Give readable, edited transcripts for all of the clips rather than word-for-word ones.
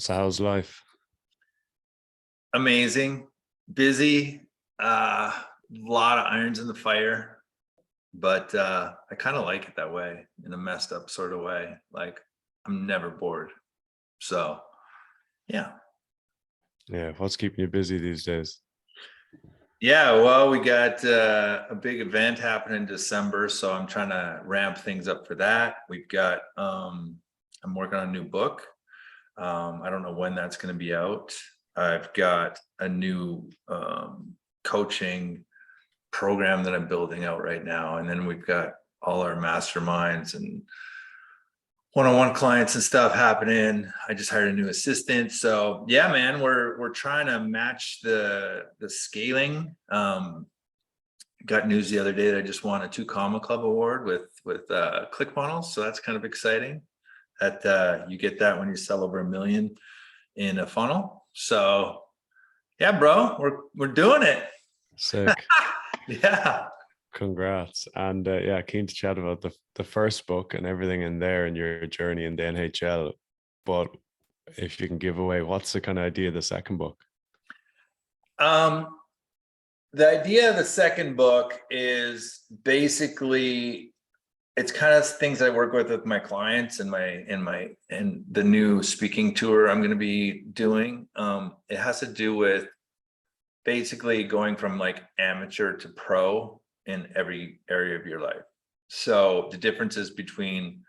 So how's life? Amazing, busy, lot of irons in the fire, but I kind of like it that way in a messed up sort of way. Like I'm never bored. So yeah. Yeah, what's keeping you busy these days? Yeah, well, we got a big event happening in December, so I'm trying to ramp things up for that. We've got I'm working on a new book. I don't know when that's going to be out. I've got a new coaching program that I'm building out right now. And then we've got all our masterminds and one-on-one clients and stuff happening. I just hired a new assistant. So yeah, man, we're trying to match the scaling. Got news the other day that I just won a 2 Comma Club award with ClickFunnels. So that's kind of exciting that you get that when you sell over 1 million in a funnel. So yeah, bro, we're doing it. Sick. Yeah. Congrats. And yeah, keen to chat about the first book and everything in there and your journey in the NHL. But if you can give away, what's the kind of idea of the second book? The idea of the second book is basically it's kind of things I work with my clients and the new speaking tour I'm going to be doing. It has to do with basically going from like amateur to pro in every area of your life. So the differences between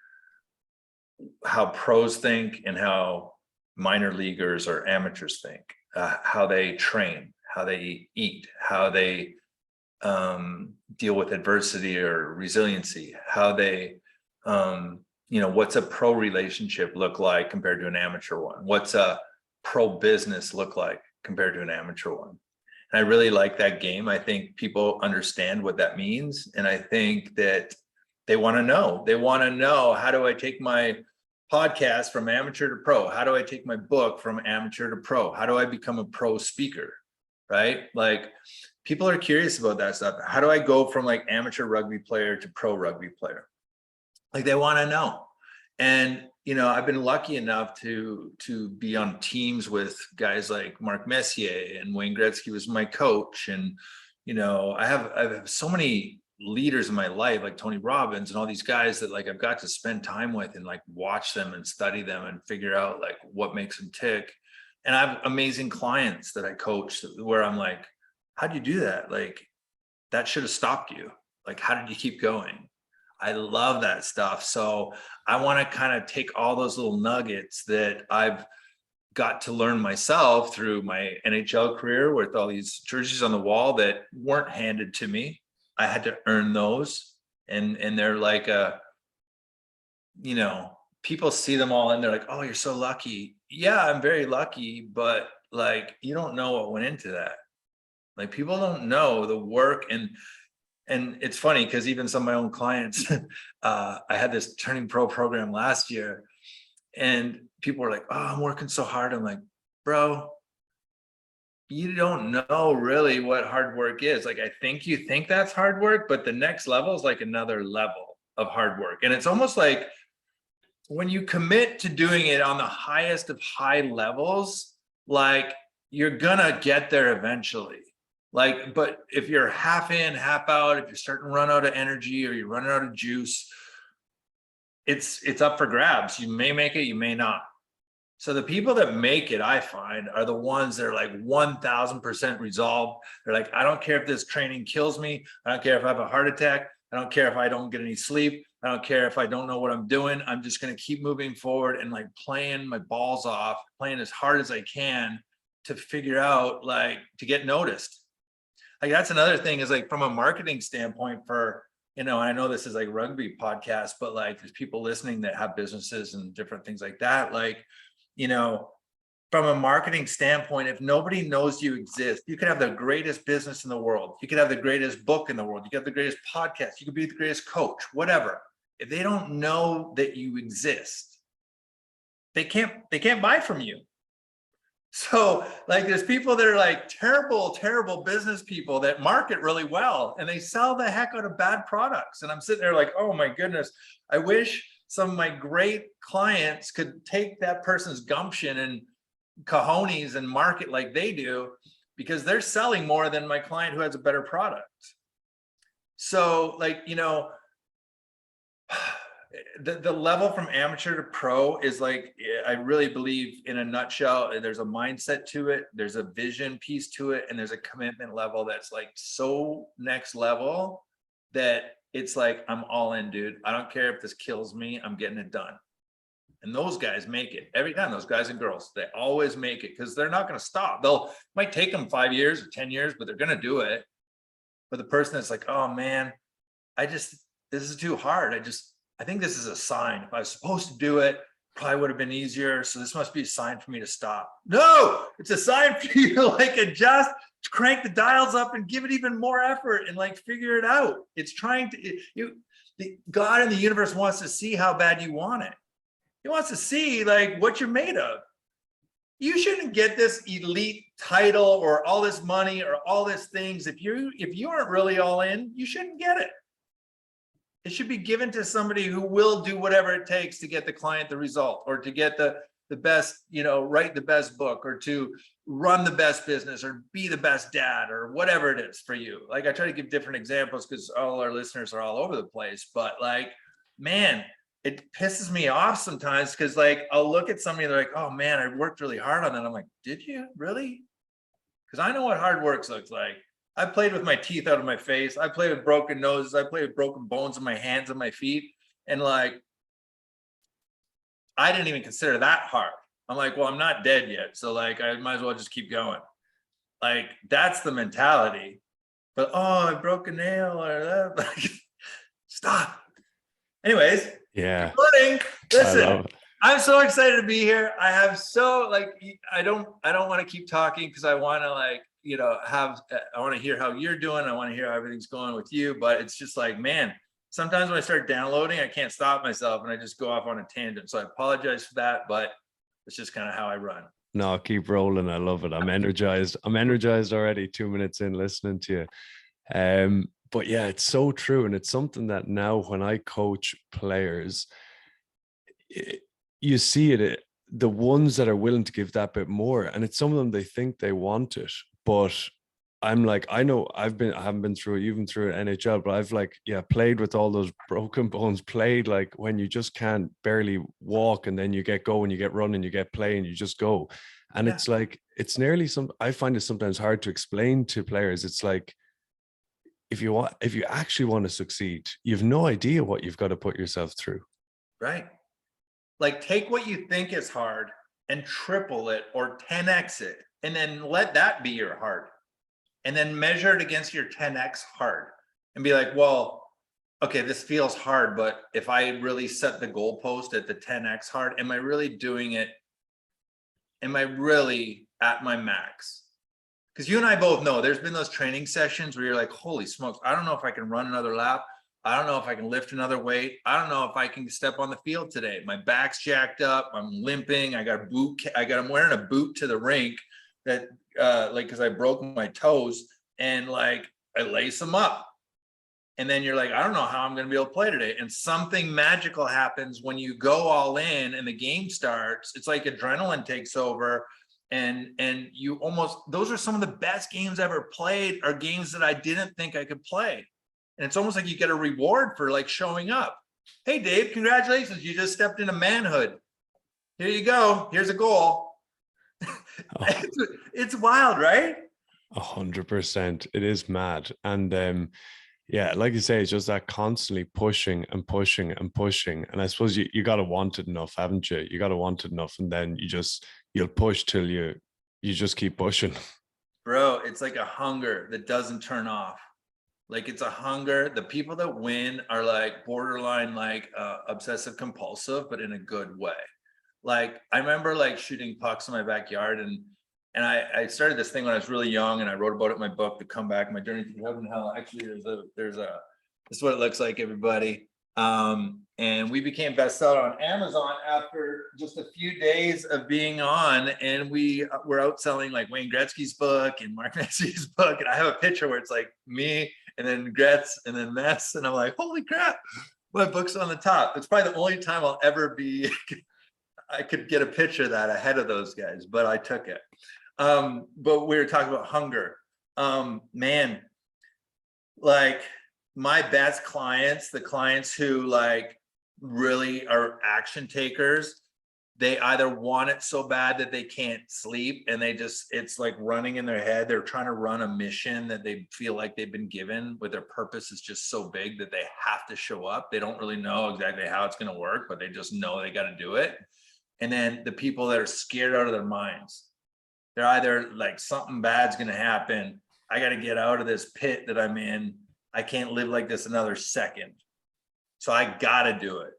how pros think and how minor leaguers or amateurs think, how they train, how they eat, how they deal with adversity or resiliency, how they, what's a pro relationship look like compared to an amateur one? What's a pro business look like compared to an amateur one? And I really like that game. I think people understand what that means. And I think that they want to know. They want to know, how do I take my podcast from amateur to pro? How do I take my book from amateur to pro? How do I become a pro speaker? Right? Like people are curious about that stuff. How do I go from like amateur rugby player to pro rugby player? Like they want to know. And I've been lucky enough to be on teams with guys like Mark Messier, and Wayne Gretzky was my coach. And I have so many leaders in my life, like Tony Robbins and all these guys that like I've got to spend time with and like watch them and study them and figure out like what makes them tick. And I have amazing clients that I coach where I'm like, how'd you do that? Like that should have stopped you. Like, how did you keep going? I love that stuff. So I want to kind of take all those little nuggets that I've got to learn myself through my NHL career with all these jerseys on the wall that weren't handed to me. I had to earn those. And they're like, people see them all and they're like, oh, you're so lucky. Yeah, I'm very lucky, but like, you don't know what went into that. Like people don't know the work. And it's funny because even some of my own clients, I had this Turning Pro program last year and people were like, oh, I'm working so hard. I'm like, bro, you don't know really what hard work is. Like, I think you think that's hard work, but the next level is like another level of hard work. And it's almost like when you commit to doing it on the highest of high levels, like you're gonna get there eventually. Like, but if you're half in, half out, if you're starting to run out of energy or you're running out of juice, it's up for grabs. You may make it, you may not. So the people that make it, I find, are the ones that are like 1000% resolved. They're like, I don't care if this training kills me. I don't care if I have a heart attack. I don't care if I don't get any sleep. I don't care if I don't know what I'm doing. I'm just going to keep moving forward and like playing my balls off, playing as hard as I can to figure out like to get noticed. Like that's another thing is like from a marketing standpoint for, I know this is like rugby podcast, but like there's people listening that have businesses and different things like that. Like, from a marketing standpoint, if nobody knows you exist, you could have the greatest business in the world. You could have the greatest book in the world. You could have the greatest podcast. You could be the greatest coach, whatever. If they don't know that you exist, they can't buy from you. So like there's people that are like terrible business people that market really well and they sell the heck out of bad products. And I'm sitting there like, oh my goodness, I wish some of my great clients could take that person's gumption cojones and market like they do, because they're selling more than my client who has a better product. So like, you know, the level from amateur to pro is like, I really believe in a nutshell, there's a mindset to it, there's a vision piece to it, and there's a commitment level that's like so next level that it's like, I'm all in, dude. I don't care if this kills me, I'm getting it done. And those guys make it every time. Those guys and girls, they always make it, because they're not going to stop. Might take them 5 years or 10 years, but they're going to do it. But the person that's like, oh man, this is too hard. I think this is a sign. If I was supposed to do it, probably would have been easier. So this must be a sign for me to stop. No, it's a sign for you to like adjust, crank the dials up and give it even more effort and like figure it out. It's trying to, God in the universe wants to see how bad you want it. He wants to see like what you're made of. You shouldn't get this elite title or all this money or all these things. If you aren't really all in, you shouldn't get it. It should be given to somebody who will do whatever it takes to get the client the result, or to get the best, you know, write the best book, or to run the best business, or be the best dad, or whatever it is for you. Like, I try to give different examples because all our listeners are all over the place, but like, man, it pisses me off sometimes, because like, I'll look at somebody and they're like, oh man, I worked really hard on that. I'm like, did you really? Because I know what hard work looks like. I played with my teeth out of my face. I played with broken noses. I played with broken bones in my hands and my feet. And like, I didn't even consider that hard. I'm like, well, I'm not dead yet. So like, I might as well just keep going. Like, that's the mentality. But, oh, I broke a nail or that. Like, stop. Anyways. Yeah. Good morning. Listen, I'm so excited to be here. I have so like, I don't want to keep talking, because I want to like, you know, I want to hear how you're doing. I want to hear how everything's going with you, but it's just like, man, sometimes when I start downloading, I can't stop myself and I just go off on a tangent. So I apologize for that, but it's just kind of how I run. No, keep rolling. I love it. I'm energized. I'm energized already 2 minutes in listening to you. But yeah, it's so true. And it's something that now when I coach players, you see it, the ones that are willing to give that bit more, and it's some of them, they think they want it, but I'm like, I know I haven't been through it, you've been through it, NHL, but I've like, yeah, played with all those broken bones, played like when you just can't barely walk, and then you get going, you get running, you get playing, you just go. And yeah, it's like, it's nearly I find it sometimes hard to explain to players. It's like, if you actually want to succeed, you've no idea what you've got to put yourself through. Right. Like, take what you think is hard and triple it or 10x it, and then let that be your hard. And then measure it against your 10x hard and be like, well, okay, this feels hard, but if I really set the goalpost at the 10x hard, am I really doing it? Am I really at my max? Because you and I both know there's been those training sessions where you're like, holy smokes, I don't know if I can run another lap. I don't know if I can lift another weight. I don't know if I can step on the field today. My back's jacked up. I'm limping. I'm wearing a boot to the rink that like, because I broke my toes, and like, I lace them up. And then you're like, I don't know how I'm going to be able to play today. And something magical happens when you go all in and the game starts. It's like adrenaline takes over. And you almost, those are some of the best games I ever played, are games that I didn't think I could play. And it's almost like you get a reward for like showing up. Hey, Dave, congratulations. You just stepped into manhood. Here you go. Here's a goal. Oh. It's wild, right? 100%. It is mad. And yeah, like you say, it's just that constantly pushing and pushing and pushing. And I suppose you got to want it enough, haven't you? You got to want it enough. And then you'll push till you just keep pushing. Bro, it's like a hunger that doesn't turn off. Like, it's a hunger. The people that win are like borderline, like obsessive compulsive, but in a good way. Like, I remember like shooting pucks in my backyard, and I started this thing when I was really young, and I wrote about it in my book, The Comeback, My Journey Through Heaven and Hell. Actually, this is what it looks like, everybody. And we became bestseller on Amazon after just a few days of being on, and we were outselling like Wayne Gretzky's book and Mark Messier's book. And I have a picture where it's like me and then Gretz and then Mess, and I'm like, holy crap, my book's on the top. It's probably the only time I'll ever be I could get a picture of that ahead of those guys, but I took it. But we were talking about hunger. Man, like my best clients, the clients who like really are action takers, they either want it so bad that they can't sleep and they just, it's like running in their head. They're trying to run a mission that they feel like they've been given, where their purpose is just so big that they have to show up. They don't really know exactly how it's going to work, but they just know they got to do it. And then the people that are scared out of their minds, they're either like something bad's going to happen. I got to get out of this pit that I'm in. I can't live like this another second. So I got to do it.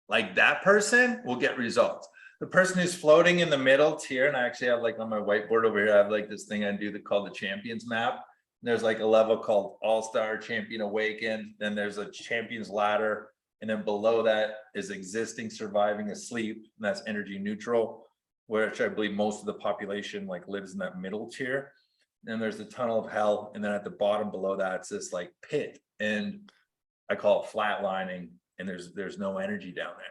Like that person will get results. The person who's floating in the middle tier, and I actually have like on my whiteboard over here, I have like this thing I do that called the champions map. There's like a level called All-Star, Champion Awakened. Then there's a champions ladder. And then below that is existing, surviving, asleep. And that's energy neutral, which I believe most of the population like lives in that middle tier. Then there's the tunnel of hell. And then at the bottom below that, it's this like pit. And I call it flatlining. And there's no energy down there.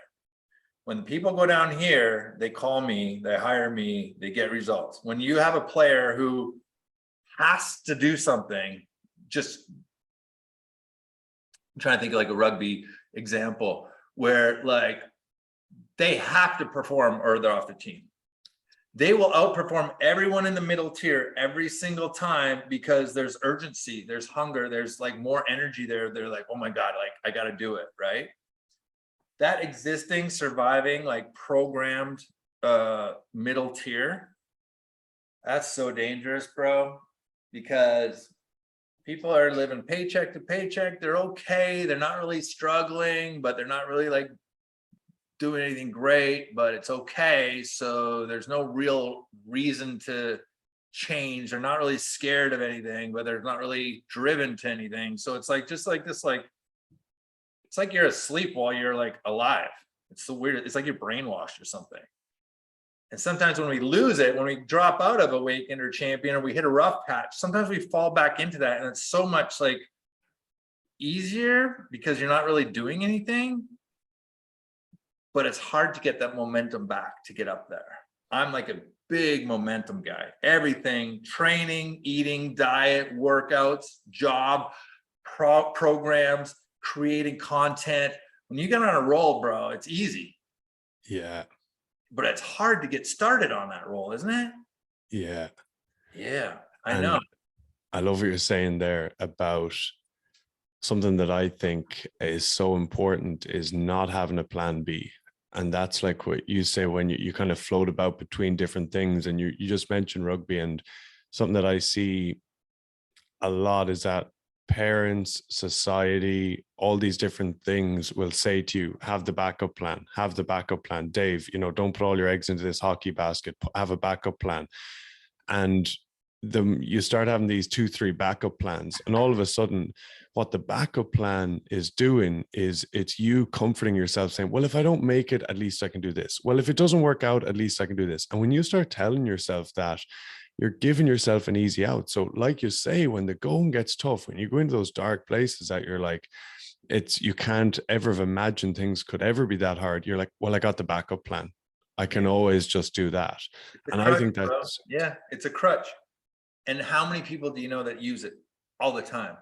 When people go down here, they call me, they hire me, they get results. When you have a player who has to do something, just I'm trying to think of like a rugby example where like they have to perform or they're off the team. They will outperform everyone in the middle tier every single time because there's urgency, there's hunger, there's like more energy there. They're like, oh my God, like I got to do it, right? That existing, surviving, like programmed middle tier, that's so dangerous, bro, because people are living paycheck to paycheck. They're okay. They're not really struggling, but they're not really like doing anything great, but it's okay. So there's no real reason to change. They're not really scared of anything, but they're not really driven to anything. So it's like, just like this, like, it's like you're asleep while you're like alive. It's so weird. It's like you're brainwashed or something. And sometimes when we lose it, when we drop out of Awakened or Champion, or we hit a rough patch, sometimes we fall back into that. And it's so much like easier because you're not really doing anything, but it's hard to get that momentum back to get up there. I'm like a big momentum guy. Everything, training, eating, diet, workouts, job, programs, creating content. When you get on a roll, bro, it's easy. Yeah. But it's hard to get started on that roll, isn't it? Yeah. Yeah, I know. I love what you're saying there about something that I think is so important is not having a plan B. And that's like what you say when you kind of float about between different things. And you just mentioned rugby, and something that I see a lot is that parents, society, all these different things will say to you, have the backup plan, have the backup plan. Dave, don't put all your eggs into this hockey basket, have a backup plan. And you start having these 2-3 backup plans, and all of a sudden what the backup plan is doing is it's you comforting yourself saying, well, if I don't make it, at least I can do this. Well, if it doesn't work out, at least I can do this. And when you start telling yourself that, you're giving yourself an easy out. So like you say, when the going gets tough, when you go into those dark places that you're like, you can't ever have imagined things could ever be that hard. You're like, well, I got the backup plan. I can always just do that. And crutch, I think bro. that's, yeah, it's a crutch. And how many people do you know that use it all the time?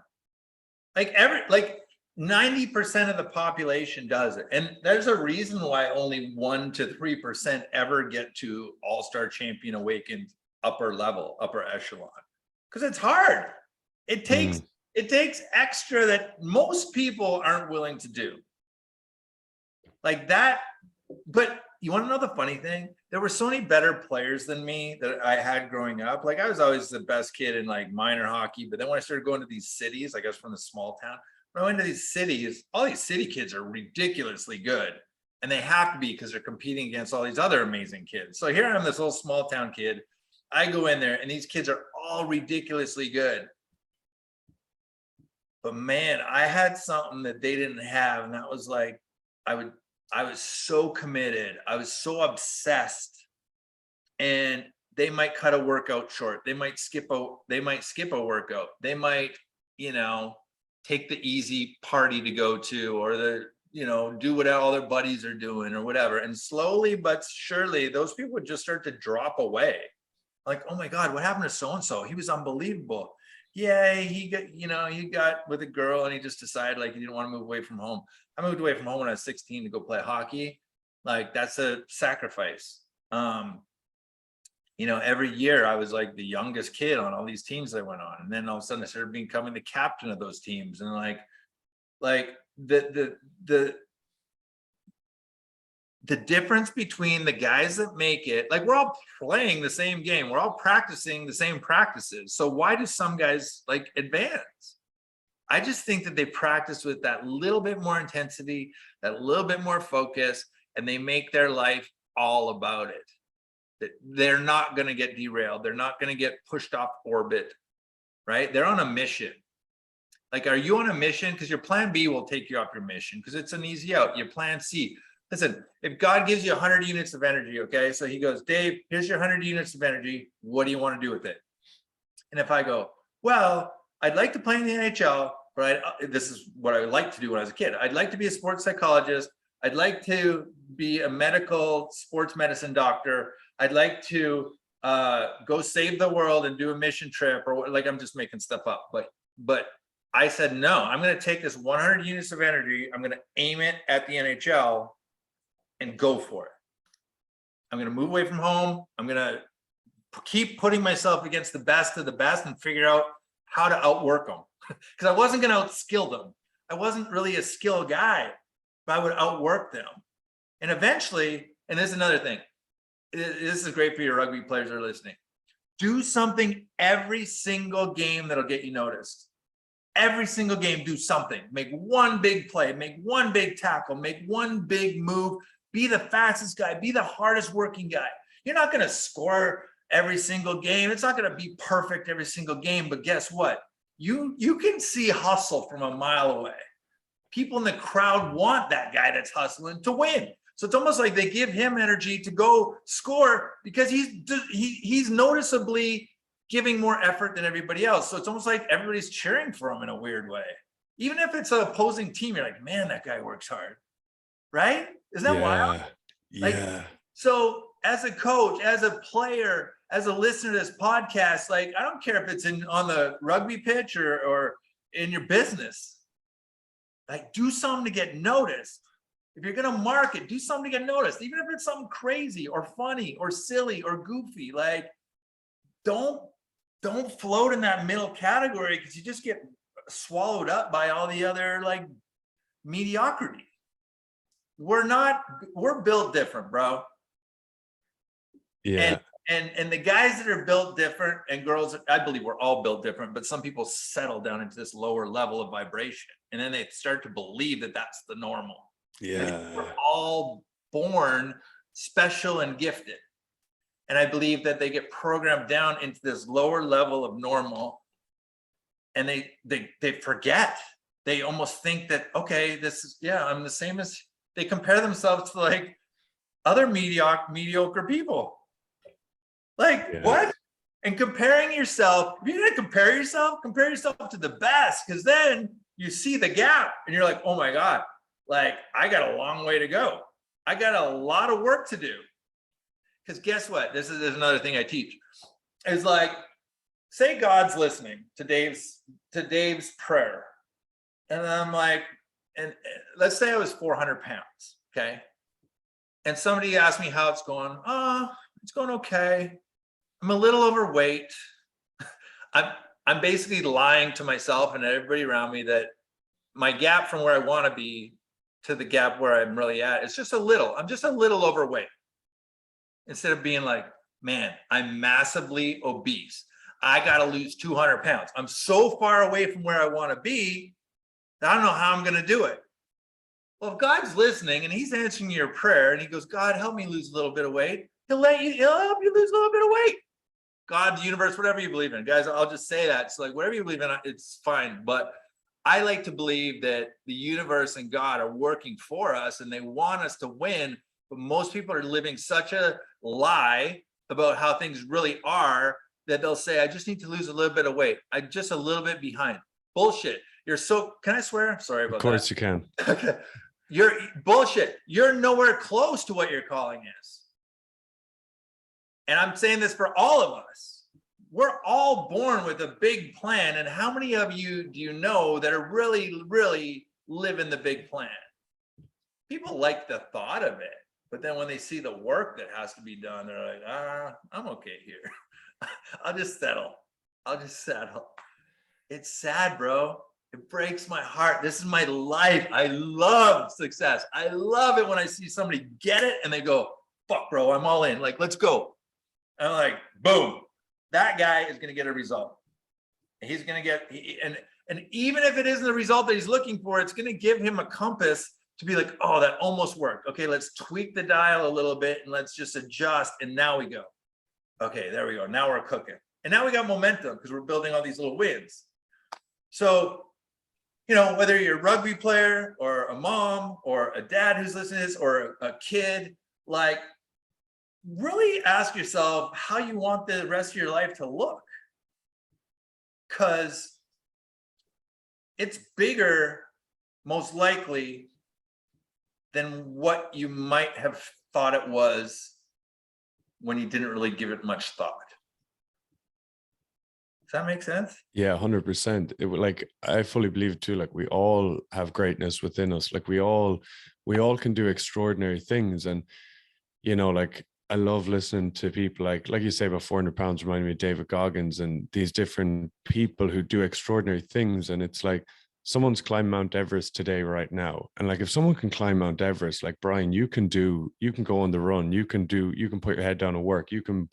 Like 90% of the population does it. And there's a reason why only 1 to 3% ever get to All-Star, Champion, Awakened, upper level, upper echelon. Because it's hard. It takes extra that most people aren't willing to do. Like that. But you want to know the funny thing? There were so many better players than me that I had growing up. Like I was always the best kid in like minor hockey. But then when I started going to these cities, like I was from the small town, when I went to these cities, all these city kids are ridiculously good. And they have to be because they're competing against all these other amazing kids. So here I am, this little small town kid. I go in there and these kids are all ridiculously good. But man, I had something that they didn't have. And that was like, I was so committed. I was so obsessed. And they might cut a workout short. They might skip a workout. They might, take the easy party to go to, or the do what all their buddies are doing or whatever. And slowly but surely, those people would just start to drop away. Like, oh my God, what happened to so-and-so? He was unbelievable. Yeah, he got with a girl and he just decided like he didn't want to move away from home. I moved away from home when I was 16 to go play hockey. Like, that's a sacrifice. Every year I was like the youngest kid on all these teams I went on. And then all of a sudden I started becoming the captain of those teams. And like the difference between the guys that make it, like, we're all playing the same game. We're all practicing the same practices. So why do some guys like advance? I just think that they practice with that little bit more intensity, that little bit more focus, and they make their life all about it. That they're not going to get derailed. They're not going to get pushed off orbit, right? They're on a mission. Like, are you on a mission? Because your plan B will take you off your mission because it's an easy out. Your plan C. Listen, if God gives you 100 units of energy, okay? So he goes, Dave, here's your 100 units of energy. What do you want to do with it? And if I go, well, I'd like to play in the NHL, but this is what I would like to do when I was a kid. I'd like to be a sports psychologist. I'd like to be a medical sports medicine doctor. I'd like to go save the world and do a mission trip, or like, I'm just making stuff up. But I said, no, I'm going to take this 100 units of energy. I'm going to aim it at the NHL and go for it. I'm going to move away from home. I'm going to keep putting myself against the best of the best and figure out how to outwork them. Because I wasn't going to outskill them. I wasn't really a skill guy, but I would outwork them. And eventually, and this is another thing, this is great for your rugby players that are listening. Do something every single game that'll get you noticed. Every single game, do something. Make one big play, make one big tackle, make one big move. Be the fastest guy, be the hardest working guy. You're not going to score every single game. It's not going to be perfect every single game, but guess what? You can see hustle from a mile away. People in the crowd want that guy that's hustling to win. So it's almost like they give him energy to go score because he's noticeably giving more effort than everybody else. So it's almost like everybody's cheering for him in a weird way. Even if it's an opposing team, you're like, man, that guy works hard. Right? Isn't that wild? Like, yeah. So as a coach, as a player, as a listener to this podcast, like, I don't care if it's on the rugby pitch or in your business, like, do something to get noticed. If you're going to market, do something to get noticed, even if it's something crazy or funny or silly or goofy. Like, don't float in that middle category because you just get swallowed up by all the other like mediocrity. We're built different, bro. Yeah. And the guys that are built different, and girls, I believe we're all built different, but some people settle down into this lower level of vibration. And then they start to believe that that's the normal. Yeah. We're all born special and gifted. And I believe that they get programmed down into this lower level of normal. And they forget. They almost think that, okay, this is, yeah, I'm the same as, they compare themselves to like other mediocre people. Like, yeah. What? And comparing yourself, if you're gonna compare yourself to the best, because then you see the gap and you're like, oh my God, like, I got a long way to go. I got a lot of work to do. Because guess what? There's another thing I teach. It's like, say God's listening to Dave's prayer. And I'm like, and let's say I was 400 pounds, okay? And somebody asked me how it's going. Oh, it's going okay. I'm a little overweight. I'm basically lying to myself and everybody around me that my gap from where I want to be to the gap where I'm really at, it's just a little. I'm just a little overweight. Instead of being like, man, I'm massively obese. I got to lose 200 pounds. I'm so far away from where I want to be that I don't know how I'm going to do it. Well, if God's listening and he's answering your prayer and he goes, God, help me lose a little bit of weight. He'll help you lose a little bit of weight. God, the universe, whatever you believe in. Guys, I'll just say that. It's like, whatever you believe in, it's fine. But I like to believe that the universe and God are working for us and they want us to win. But most people are living such a lie about how things really are that they'll say, I just need to lose a little bit of weight. I'm just a little bit behind. Bullshit. You're so, can I swear? Sorry about that. Of course you can. Okay. You're bullshit. You're nowhere close to what your calling is. And I'm saying this for all of us. We're all born with a big plan. And how many of you do you know that are really, really living the big plan? People like the thought of it, but then when they see the work that has to be done, they're like, I'm okay here. I'll just settle. It's sad, bro. It breaks my heart. This is my life. I love success. I love it when I see somebody get it and they go, fuck, bro, I'm all in. Like, let's go. And I'm like, boom, that guy is going to get a result. He's going to get, and even if it isn't the result that he's looking for, it's going to give him a compass to be like, oh, that almost worked. Okay, let's tweak the dial a little bit and let's just adjust. And now we go. Okay, there we go. Now we're cooking. And now we got momentum because we're building all these little wins. So, you know, whether you're a rugby player or a mom or a dad who's listening to this or a kid, like, really ask yourself how you want the rest of your life to look. Because it's bigger, most likely, than what you might have thought it was when you didn't really give it much thought. Does that make sense? Yeah, 100%. It would, like, I fully believe it too. Like, we all have greatness within us. Like, we all can do extraordinary things. And, you know, like, I love listening to people like you say about 400 pounds remind me of David Goggins and these different people who do extraordinary things. And it's like, someone's climbed Mount Everest today, right now. And like, if someone can climb Mount Everest, like Brian, you can go on the run, you can put your head down and work, you can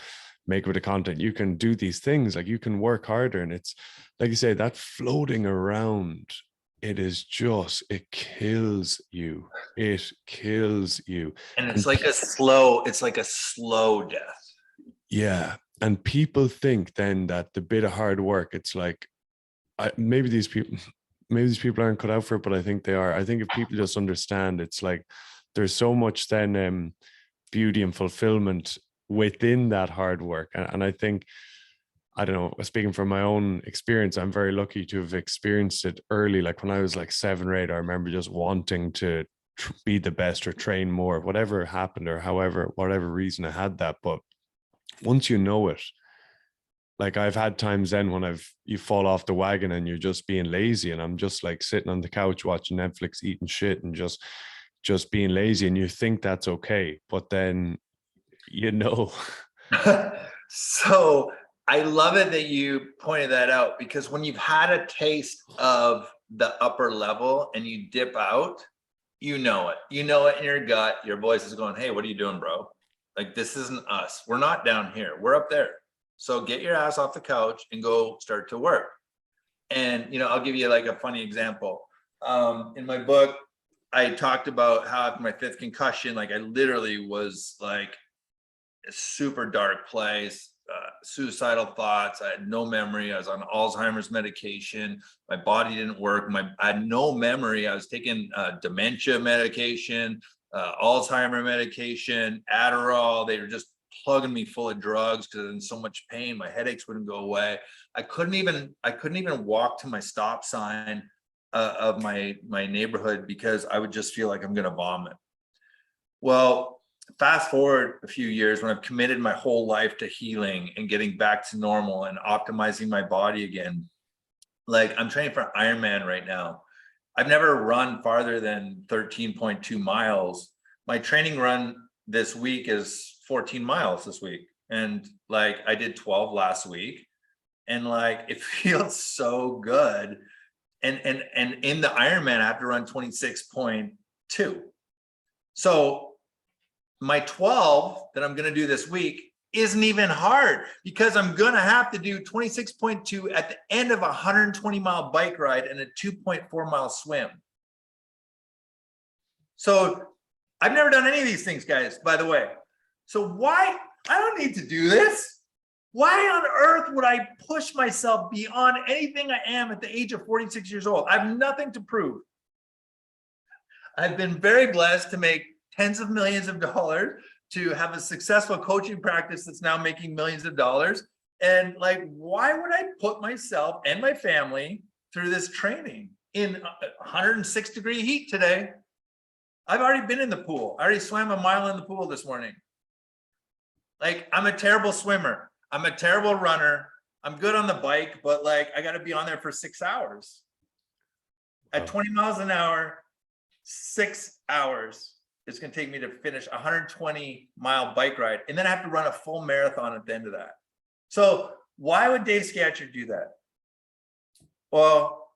make with the content, you can do these things, like you can work harder. And it's like you say, that floating around, it kills you. It kills you. And it's like a slow death. Yeah. And people think then that the bit of hard work, it's like, maybe these people aren't cut out for it, but I think they are. I think if people just understand, it's like there's so much then beauty and fulfillment within that hard work. And I think, I don't know, speaking from my own experience, I'm very lucky to have experienced it early. Like when I was like 7 or 8, I remember just wanting to be the best or train more, whatever happened or whatever reason I had that. But once you know it, like I've had times then when you fall off the wagon and you're just being lazy, and I'm just like sitting on the couch watching Netflix, eating shit and just being lazy, and you think that's okay, but then you know. So I love it that you pointed that out, because when you've had a taste of the upper level and you dip out, you know it in your gut. Your voice is going, hey, what are you doing, bro? Like, this isn't us. We're not down here. We're up there. So get your ass off the couch and go start to work. And, you know, I'll give you like a funny example. In my book, I talked about how after my 5th concussion, like I literally was like a super dark place, suicidal thoughts. I had no memory. I was on Alzheimer's medication. My body didn't work. I had no memory. I was taking dementia medication, Alzheimer medication, Adderall. They were just plugging me full of drugs because I was in so much pain. My headaches wouldn't go away. I couldn't even walk to my stop sign of my neighborhood because I would just feel like I'm going to vomit. Well, fast forward a few years when I've committed my whole life to healing and getting back to normal and optimizing my body again. Like, I'm training for Ironman right now. I've never run farther than 13.2 miles. My training run this week is 14 miles this week. And like, I did 12 last week, and like, it feels so good. And in the Ironman, I have to run 26.2. So my 12 that I'm going to do this week isn't even hard, because I'm going to have to do 26.2 at the end of a 120-mile bike ride and a 2.4-mile swim. So I've never done any of these things, guys, by the way. So why? I don't need to do this. Why on earth would I push myself beyond anything I am at the age of 46 years old? I have nothing to prove. I've been very blessed to make tens of millions of dollars, to have a successful coaching practice that's now making millions of dollars. And like, why would I put myself and my family through this training in 106-degree heat today? I've already been in the pool. I already swam a mile in the pool this morning. Like, I'm a terrible swimmer. I'm a terrible runner. I'm good on the bike, but like, I got to be on there for 6 hours. At 20 miles an hour, 6 hours. It's going to take me to finish a 120-mile bike ride. And then I have to run a full marathon at the end of that. So why would Dave Scatcher do that? Well,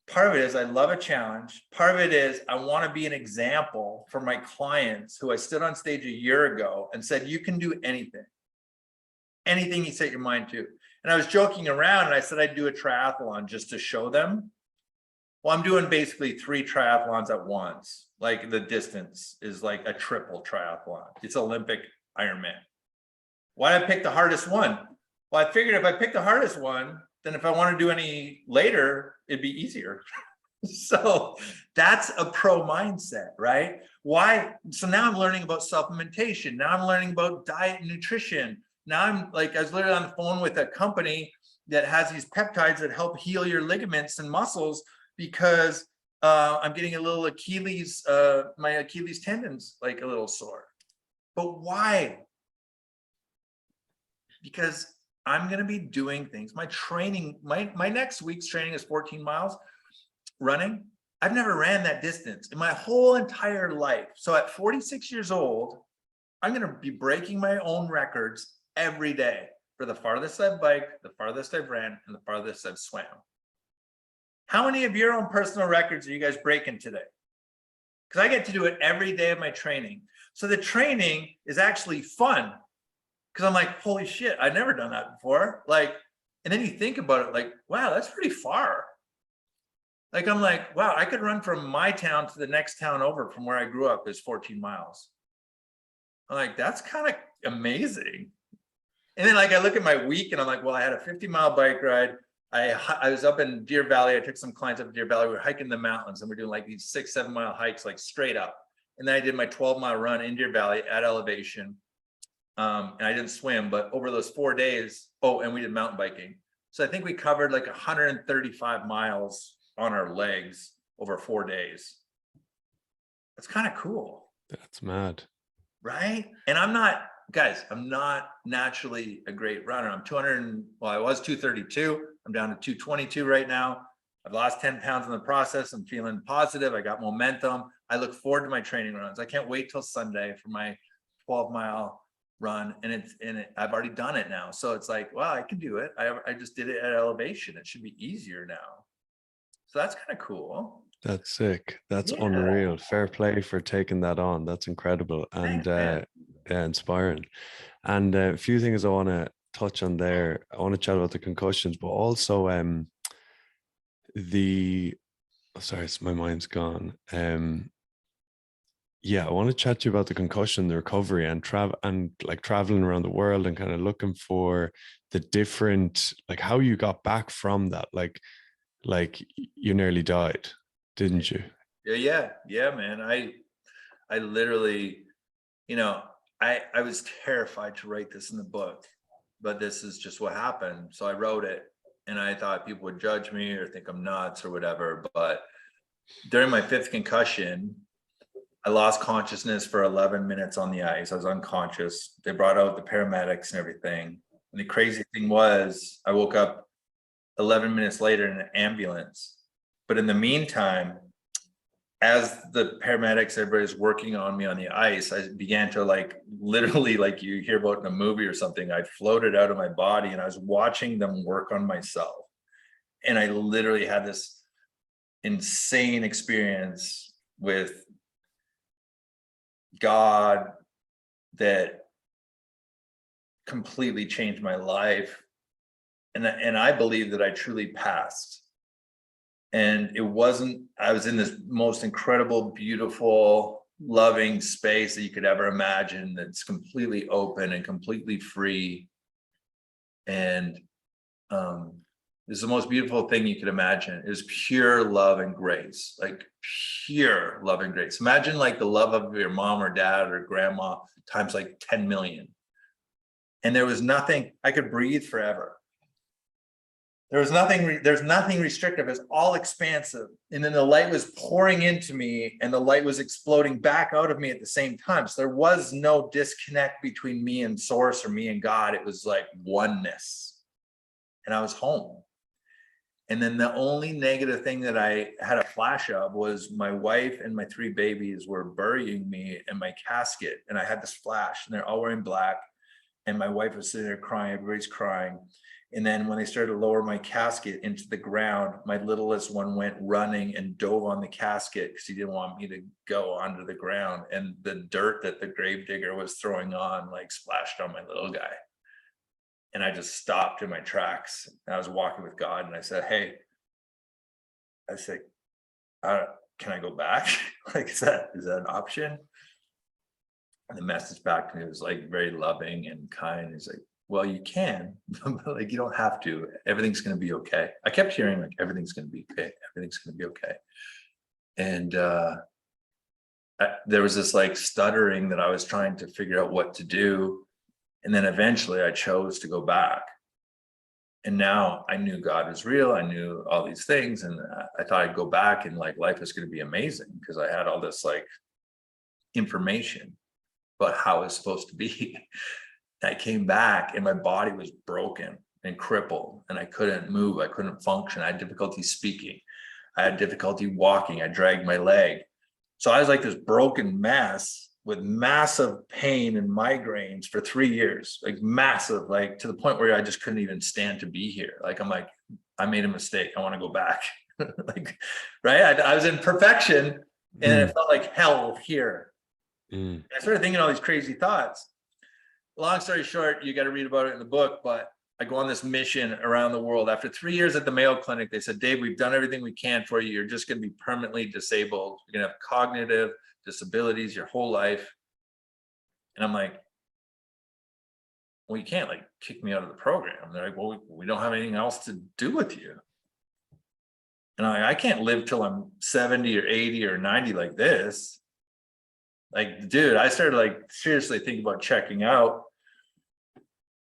part of it is I love a challenge. Part of it is I want to be an example for my clients who I stood on stage a year ago and said, you can do anything. Anything you set your mind to. And I was joking around and I said I'd do a triathlon just to show them. Well, I'm doing basically 3 triathlons at once. Like, the distance is like a triple triathlon. It's Olympic Ironman. Why did I pick the hardest one? Well, I figured if I pick the hardest one, then if I want to do any later, it'd be easier. So that's a pro mindset, right? Why? So now I'm learning about supplementation. Now I'm learning about diet and nutrition. Now I'm like, I was literally on the phone with a company that has these peptides that help heal your ligaments and muscles because I'm getting a little Achilles, my Achilles tendons like a little sore. But why? Because I'm going to be doing things. My training, my next week's training is 14 miles running. I've never ran that distance in my whole entire life. So at 46 years old, I'm going to be breaking my own records every day for the farthest I've biked, the farthest I've ran, and the farthest I've swam. How many of your own personal records are you guys breaking today? Because I get to do it every day of my training. So the training is actually fun. Because I'm like, holy shit, I've never done that before. Like, and then you think about it like, wow, that's pretty far. Like, I'm like, wow, I could run from my town to the next town over from where I grew up is 14 miles. I'm like, that's kind of amazing. And then like, I look at my week and I'm like, well, I had a 50-mile bike ride. I was up in Deer Valley. I took some clients up to Deer Valley. We were hiking the mountains and we're doing like these 6-7 mile hikes, like straight up. And then I did my 12-mile run in Deer Valley at elevation. And I didn't swim, but over those 4 days, and we did mountain biking. So I think we covered like 135 miles on our legs over 4 days. That's kind of cool. That's mad. Right? And I'm not naturally a great runner. I was 232. I'm down to 222 right now. I've lost 10 pounds in the process. I'm feeling positive. I got momentum. I look forward to my training runs. I can't wait till Sunday for my 12-mile run. And I've already done it now. So it's like, wow, I can do it. I just did it at elevation. It should be easier now. So that's kind of cool. That's sick. That's unreal. Fair play for taking that on. That's incredible and inspiring. And a few things I want to touch on there. I want to chat about the concussions, but also sorry, my mind's gone. I want to chat to you about the concussion, the recovery, and traveling around the world and kind of looking for the different, like how you got back from that. Like you nearly died, didn't you? Yeah, man. I literally, I was terrified to write this in the book, but this is just what happened. So I wrote it and I thought people would judge me or think I'm nuts or whatever. But during my 5th concussion, I lost consciousness for 11 minutes on the ice. I was unconscious. They brought out the paramedics and everything. And the crazy thing was I woke up 11 minutes later in an ambulance. But in the meantime, as the paramedics, everybody's working on me on the ice, I began to literally, like you hear about in a movie or something, I floated out of my body and I was watching them work on myself. And I literally had this insane experience with God that completely changed my life. And I believe that I truly passed. And I was in this most incredible, beautiful, loving space that you could ever imagine, that's completely open and completely free. And it's the most beautiful thing you could imagine. It was pure love and grace, like pure love and grace. Imagine like the love of your mom or dad or grandma times like 10 million. And there was nothing, I could breathe forever. There's nothing restrictive. It's all expansive. And then the light was pouring into me and the light was exploding back out of me at the same time. So there was no disconnect between me and source or me and God. It was like oneness. And I was home. And then the only negative thing that I had a flash of was my wife and my 3 babies were burying me in my casket. And I had this flash and they're all wearing black. And my wife was sitting there crying, everybody's crying. And then when they started to lower my casket into the ground, my littlest one went running and dove on the casket because he didn't want me to go onto the ground. And the dirt that the gravedigger was throwing on like splashed on my little guy. And I just stopped in my tracks. And I was walking with God and I said, hey, can I go back? Like, is that an option? And the message back to me was like very loving and kind. He's like, well, you can, but like, you don't have to. Everything's going to be okay. I kept hearing like, everything's going to be okay. Everything's going to be okay. And there was this like stuttering that I was trying to figure out what to do. And then eventually I chose to go back. And now I knew God was real. I knew all these things. And I thought I'd go back and like, life was going to be amazing because I had all this like information about how it's supposed to be. I came back and my body was broken and crippled and I couldn't move. I couldn't function. I had difficulty speaking. I had difficulty walking. I dragged my leg. So I was like this broken mess with massive pain and migraines for 3 years, like massive, like to the point where I just couldn't even stand to be here. Like, I'm like, I made a mistake. I want to go back. Like, right. I was in perfection and it felt like hell here. I started thinking all these crazy thoughts. Long story short, you got to read about it in the book, but I go on this mission around the world. After 3 years at the Mayo Clinic, they said, Dave, we've done everything we can for you. You're just going to be permanently disabled. You're going to have cognitive disabilities your whole life. And I'm like, well, you can't like kick me out of the program. They're like, well, we don't have anything else to do with you. And I can't live till I'm 70 or 80 or 90 like this. Like, dude, I started like seriously thinking about checking out.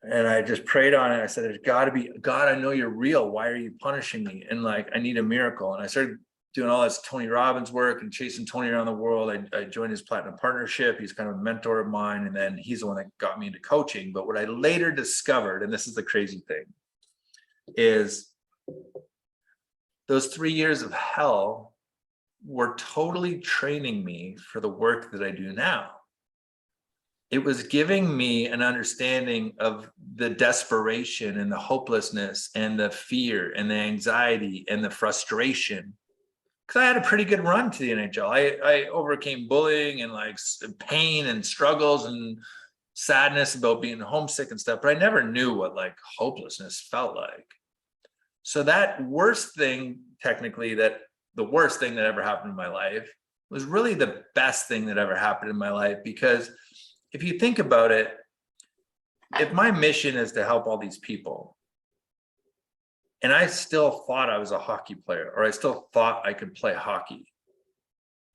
And I just prayed on it. I said, there's got to be, God, I know you're real. Why are you punishing me? And like, I need a miracle. And I started doing all this Tony Robbins work and chasing Tony around the world. I joined his Platinum Partnership. He's kind of a mentor of mine. And then he's the one that got me into coaching. But what I later discovered, and this is the crazy thing, is those 3 years of hell were totally training me for the work that I do now. It was giving me an understanding of the desperation and the hopelessness and the fear and the anxiety and the frustration. Because I had a pretty good run to the NHL. I overcame bullying and like pain and struggles and sadness about being homesick and stuff, but I never knew what like hopelessness felt like. So that worst thing, technically, that the worst thing that ever happened in my life was really the best thing that ever happened in my life. Because if you think about it, if my mission is to help all these people, and I still thought I was a hockey player, or I still thought I could play hockey,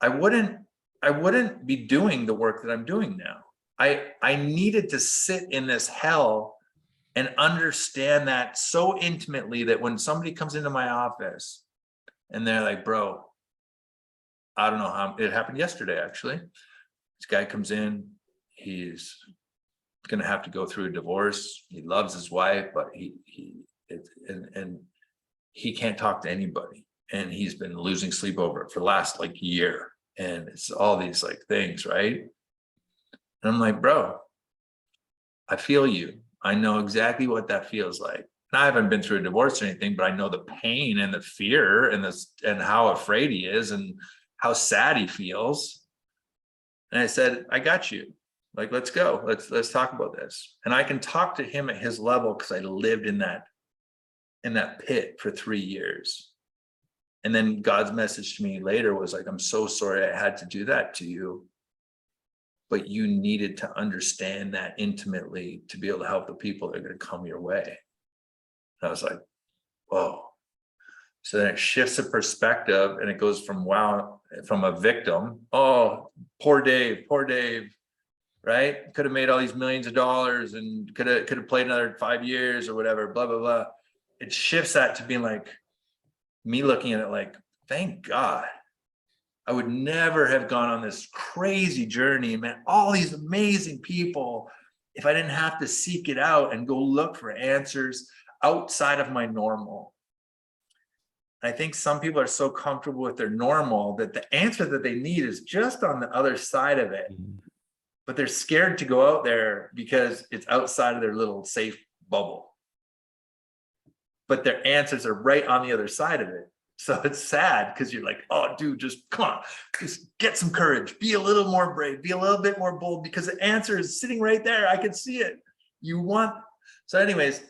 I wouldn't be doing the work that I'm doing now. I needed to sit in this hell and understand that so intimately that when somebody comes into my office and they're like, bro, I don't know how it happened yesterday, actually. This guy comes in, he's going to have to go through a divorce. He loves his wife, but he can't talk to anybody. And he's been losing sleep over it for the last like year. And it's all these like things, right? And I'm like, bro, I feel you. I know exactly what that feels like. And I haven't been through a divorce or anything, but I know the pain and the fear and this and how afraid he is and how sad he feels. And I said, I got you. Like, let's go. Let's talk about this. And I can talk to him at his level because I lived in that pit for 3 years. And then God's message to me later was like, I'm so sorry I had to do that to you, but you needed to understand that intimately to be able to help the people that are going to come your way. And I was like, whoa. So then it shifts the perspective and it goes from, wow, from a victim, oh, poor Dave, right? Could have made all these millions of dollars and could have played another 5 years or whatever, blah, blah, blah. it shifts that to being like me looking at it like, thank God. I would never have gone on this crazy journey and met all these amazing people if I didn't have to seek it out and go look for answers outside of my normal. I think some people are so comfortable with their normal that the answer that they need is just on the other side of it. But they're scared to go out there because it's outside of their little safe bubble. But their answers are right on the other side of it. So it's sad because you're like, oh, dude, just come on, just get some courage, be a little more brave, be a little bit more bold, because the answer is sitting right there. I can see it. So anyways,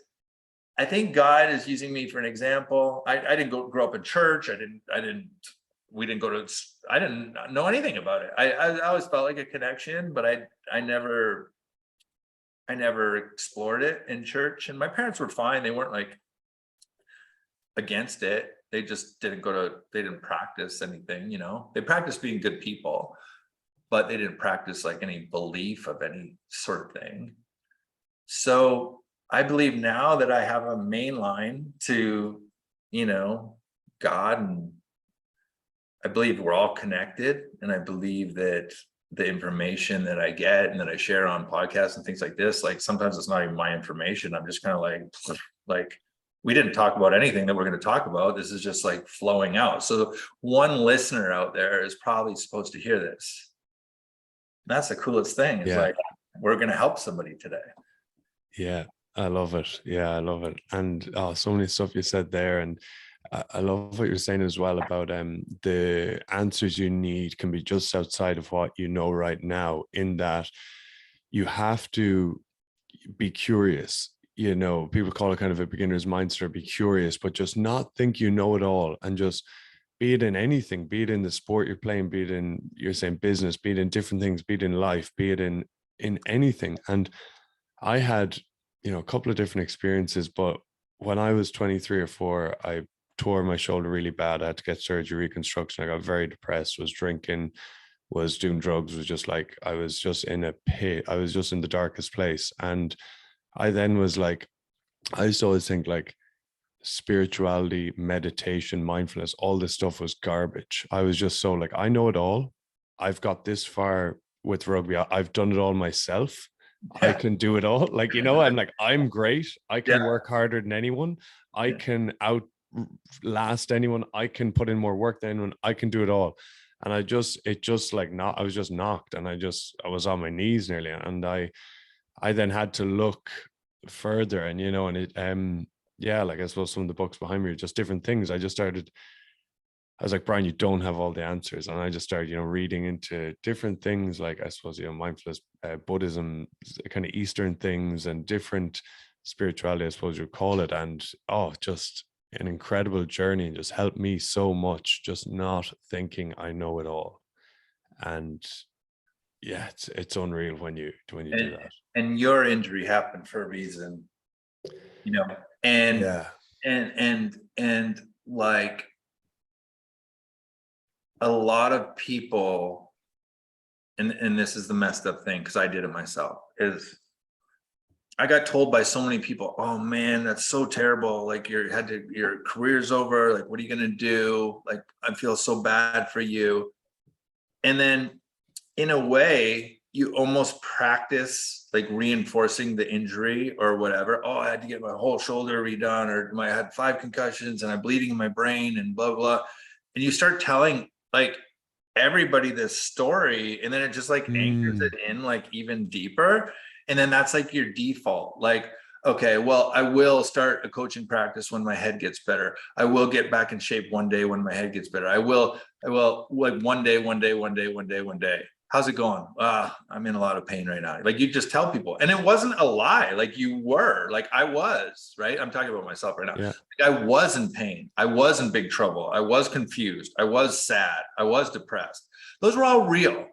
I think God is using me for an example. I didn't grow up in church. I didn't know anything about it. I always felt like a connection, but I never explored it in church. And my parents were fine. They weren't like against it. They just they didn't practice anything, you know. They practiced being good people, but they didn't practice like any belief of any sort of thing. So I believe now that I have a main line to, you know, God, and I believe we're all connected. And I believe that the information that I get and that I share on podcasts and things like this, like sometimes it's not even my information. I'm just kind of like, we didn't talk about anything that we're going to talk about. This is just like flowing out. So one listener out there is probably supposed to hear this. That's the coolest thing. It's like, we're going to help somebody today. Yeah, I love it. Yeah, I love it. And so many stuff you said there. And I love what you're saying as well about the answers you need can be just outside of what you know right now, in that you have to be curious. You know, people call it kind of a beginner's mindset, or be curious, but just not think you know it all, and just be it in anything, be it in the sport you're playing, be it in, you're saying business, be it in different things, be it in life, be it in anything. And I had, you know, a couple of different experiences, but when I was 23 or 4, I tore my shoulder really bad. I had to get surgery, reconstruction. I got very depressed, was drinking, was doing drugs, was just like, I was just in a pit. I was just in the darkest place. And I then was like, I used to always think like spirituality, meditation, mindfulness, all this stuff was garbage. I was just so like, I know it all. I've got this far with rugby. I've done it all myself. I can do it all. Like, you know, I'm like, I'm great. I can work harder than anyone. I can outlast anyone. I can put in more work than anyone. I can do it all. And I was just knocked, and I was on my knees nearly. And I then had to look further, and, you know, and it, like, I suppose some of the books behind me are just different things. I was like, Brian, you don't have all the answers. And I just started, you know, reading into different things, like, I suppose, you know, mindfulness, Buddhism, kind of Eastern things, and different spirituality, I suppose you'd call it. And, just an incredible journey, and just helped me so much, just not thinking I know it all. And yeah, it's unreal when you do that. And your injury happened for a reason, you know, and like, a lot of people, and this is the messed up thing, because I did it myself, is I got told by so many people, oh man, that's so terrible. Like, your career's over. Like, what are you going to do? Like, I feel so bad for you. And then in a way, you almost practice like reinforcing the injury or whatever. Oh, I had to get my whole shoulder redone, or I had 5 concussions and I'm bleeding in my brain and blah, blah. And you start telling like everybody this story, and then it just like anchors it in like even deeper. And then that's like your default. Like, okay, well, I will start a coaching practice when my head gets better. I will get back in shape one day when my head gets better. I will like one day. How's it going? I'm in a lot of pain right now. Like, you just tell people, and it wasn't a lie. Like, you were, like, I was, right? I'm talking about myself right now. Yeah. Like, I was in pain. I was in big trouble. I was confused. I was sad. I was depressed. Those were all real.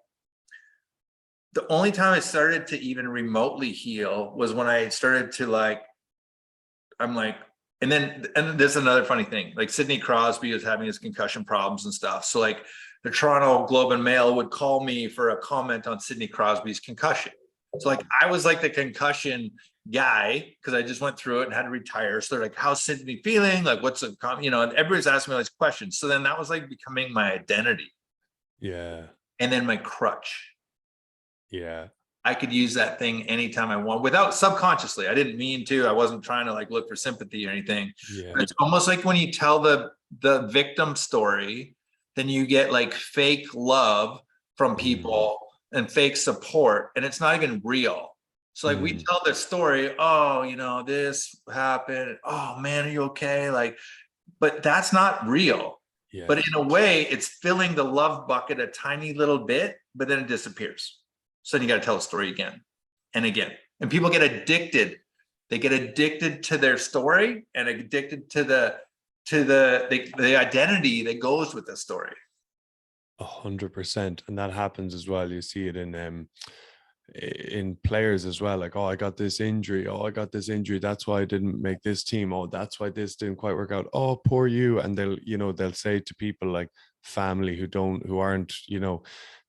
The only time I started to even remotely heal was when I started to like, I'm like, and there's another funny thing. Like, Sidney Crosby was having his concussion problems and stuff. So like, the Toronto Globe and Mail would call me for a comment on Sidney Crosby's concussion. So like, I was like the concussion guy because I just went through it and had to retire. So they're like, how's Sydney feeling? Like, what's a, you know, and everybody's asking me all these questions. So then that was like becoming my identity. Yeah. And then my crutch. Yeah. I could use that thing anytime I want without subconsciously. I didn't mean to. I wasn't trying to like look for sympathy or anything. Yeah. But it's almost like when you tell the victim story, then you get like fake love from people and fake support, and it's not even real. So like we tell the story, oh, you know, this happened. Oh man, are you okay? Like, but that's not real. Yeah. But in a way, it's filling the love bucket a tiny little bit, but then it disappears. So then you got to tell the story again and again. And people get addicted. They get addicted to their story and addicted to the identity that goes with the story. 100%. And that happens as well. You see it in players as well. Like, oh, I got this injury. Oh, I got this injury. That's why I didn't make this team. Oh, that's why this didn't quite work out. Oh, poor you. And they'll say to people like family who aren't,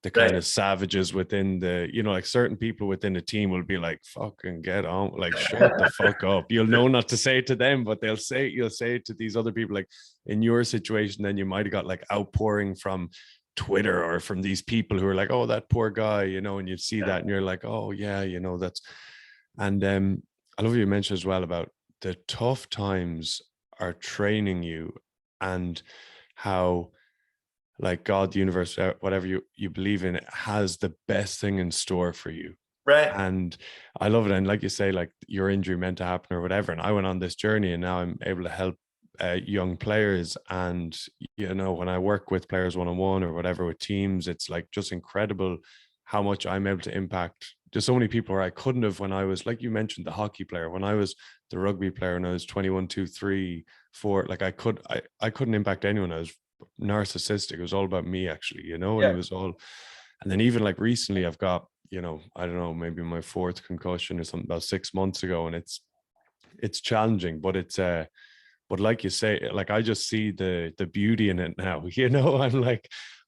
the kind of savages within the, like certain people within the team will be like, fucking get on, like shut the fuck up. You'll know not to say it to them, but you'll say it to these other people. Like in your situation, then you might have got like outpouring from Twitter or from these people who are like, oh, that poor guy, and you see that and you're like, oh yeah, that's, and I love what you mentioned as well about the tough times are training you, and how like God, the universe, whatever you believe in, has the best thing in store for you. Right. And I love it. And like you say, like your injury meant to happen or whatever. And I went on this journey and now I'm able to help young players. And, when I work with players one-on-one or whatever with teams, it's like just incredible how much I'm able to impact. There's so many people where I couldn't have when I was, like you mentioned, the hockey player, when I was the rugby player and I was 21, 2, 3, 4, like I couldn't impact anyone. I was narcissistic. It was all about me actually, and it was all, and then even like recently I've got, I don't know, maybe my 4th concussion or something about 6 months ago, and it's challenging, but it's but like you say, like I just see the beauty in it now.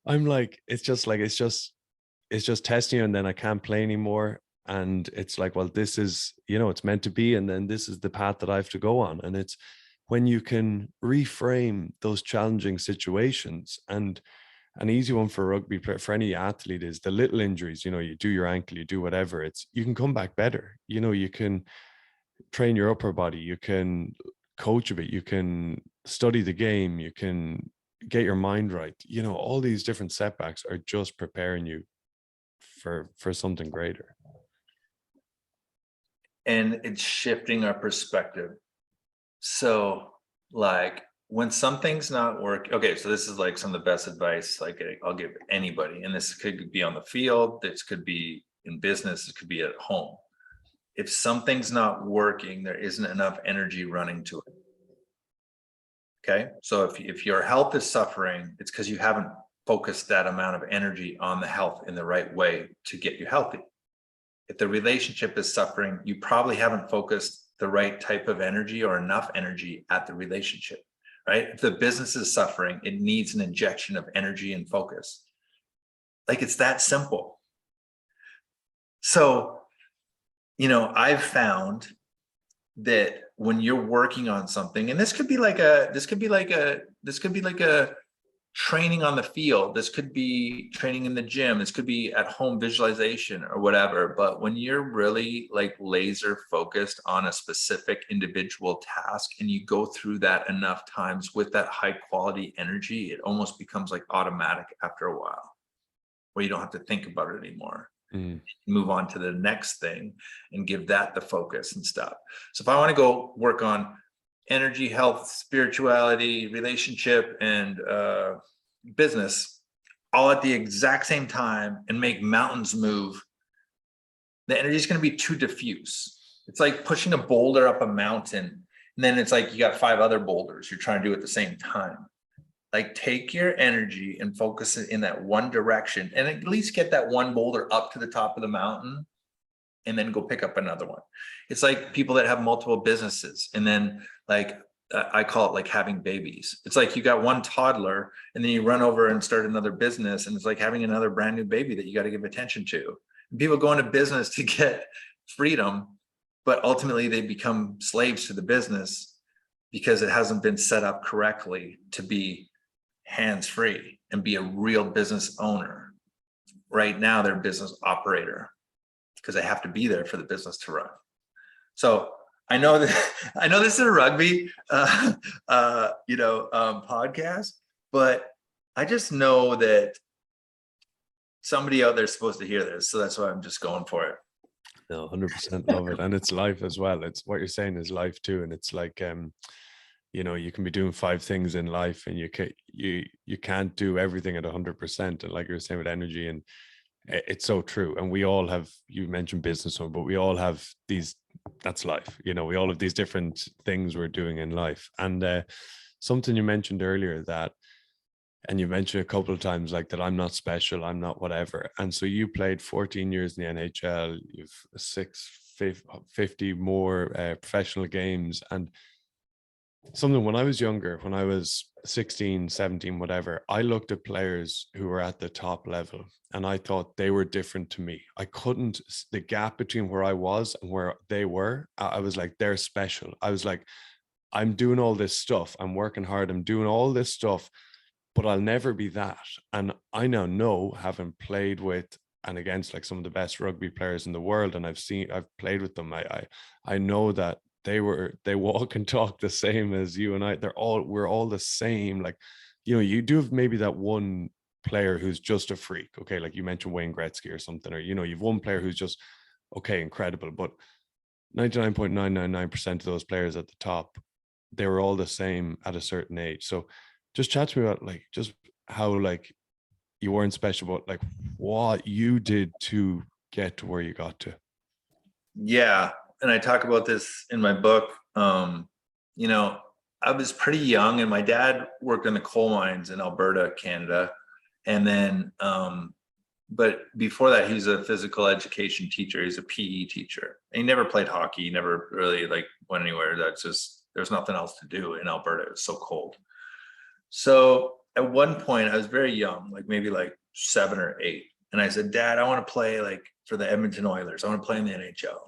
I'm like it's just testing you, and then I can't play anymore, and it's like, well, this is, it's meant to be, and then this is the path that I have to go on. And it's when you can reframe those challenging situations. And an easy one for a rugby player, for any athlete, is the little injuries. You do your ankle, you do whatever, you can come back better. You can train your upper body, you can coach a bit, you can study the game, you can get your mind right. All these different setbacks are just preparing you for something greater. And it's shifting our perspective. So like when something's not working, okay, so this is like some of the best advice like I'll give anybody, and this could be on the field, this could be in business, it could be at home. If something's not working, there isn't enough energy running to it. Okay, so if your health is suffering, it's because you haven't focused that amount of energy on the health in the right way to get you healthy. If the relationship is suffering, you probably haven't focused the right type of energy or enough energy at the relationship, right? If the business is suffering, it needs an injection of energy and focus. Like it's that simple. So, I've found that when you're working on something, and this could be like a training on the field, this could be training in the gym, this could be at home visualization or whatever, but when you're really like laser focused on a specific individual task and you go through that enough times with that high quality energy, it almost becomes like automatic after a while, where you don't have to think about it anymore. Move on to the next thing and give that the focus and stuff. So if I want to go work on energy, health, spirituality, relationship, and business all at the exact same time and make mountains move, the energy is going to be too diffuse. It's like pushing a boulder up a mountain, and then it's like you got 5 other boulders you're trying to do at the same time. Like take your energy and focus it in that one direction, and at least get that one boulder up to the top of the mountain, and then go pick up another one. It's like people that have multiple businesses, and then like I call it like having babies. It's like you got one toddler and then you run over and start another business, and it's like having another brand new baby that you got to give attention to. And people go into business to get freedom, but ultimately they become slaves to the business because it hasn't been set up correctly to be hands-free and be a real business owner. Right now, they're a business operator because they have to be there for the business to run. So I know that I know this is a rugby, podcast, but I just know that somebody out there is supposed to hear this, so that's why I'm just going for it. No, 100% love it. And it's life as well. It's what you're saying is life too. And it's like, you can be doing 5 things in life and you can't do everything at 100%. And like you were saying with energy, and it's so true. And we all have, you mentioned business, but we all have these, that's life. We all have these different things we're doing in life. And something you mentioned earlier and you mentioned a couple of times like that, I'm not special, I'm not whatever. And so you played 14 years in the NHL, you've 50 more professional games. And something, when I was younger, when I was 16, 17, whatever, I looked at players who were at the top level and I thought they were different to me. I couldn't, the gap between where I was and where they were, I was like, they're special. I was like, I'm doing all this stuff, I'm working hard, I'm doing all this stuff, but I'll never be that. And I now know, having played with and against like some of the best rugby players in the world, and I've played with them, I know that they walk and talk the same as you and I. We're all the same. Like, you do have maybe that one player who's just a freak. Okay. Like you mentioned Wayne Gretzky or something, or, you've one player who's just, okay, incredible. But 99.999% of those players at the top, they were all the same at a certain age. So just chat to me about like, just how like you weren't special, but like what you did to get to where you got to. Yeah. And I talk about this in my book. I was pretty young and my dad worked in the coal mines in Alberta, Canada. And then, but before that, he was a physical education teacher. He's a PE teacher. And he never played hockey. He never really like went anywhere. There's nothing else to do in Alberta. It was so cold. So at one point I was very young, like maybe like 7 or 8. And I said, Dad, I want to play like for the Edmonton Oilers. I want to play in the NHL.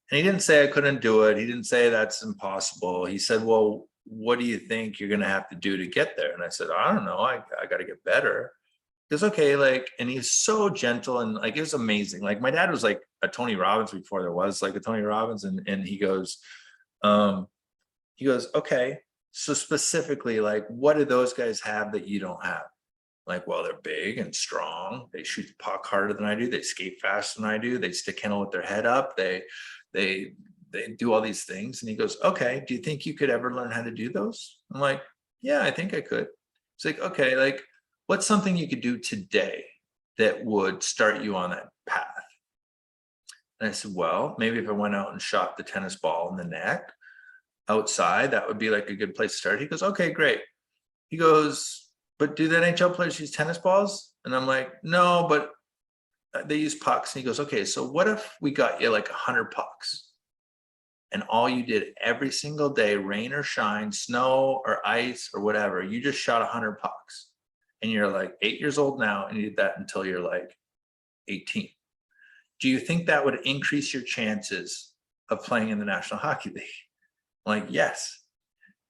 And he didn't say I couldn't do it. He didn't say that's impossible. He said, well, what do you think you're going to have to do to get there? And I said, I don't know. I got to get better. He goes, okay. Like, and he's so gentle and like, it was amazing. Like my dad was like a Tony Robbins before there was like a Tony Robbins. And he goes, okay. So specifically, like, what do those guys have that you don't have? Like, well, they're big and strong. They shoot the puck harder than I do. They skate faster than I do. They stick handle with their head up. They do all these things. And he goes, okay, do you think you could ever learn how to do those? I'm like, yeah, I think I could. It's like, okay, like what's something you could do today that would start you on that path? And I said, well, maybe if I went out and shot the tennis ball in the net outside, that would be like a good place to start. He goes, okay, great. He goes, but do the NHL players use tennis balls? And I'm like, no, but they use pucks. And he goes, okay, so what if we got you like 100 pucks and all you did every single day, rain or shine, snow or ice or whatever, you just shot 100 pucks and you're like 8 years old now and you did that until you're like 18. Do you think that would increase your chances of playing in the National Hockey League? I'm like, yes.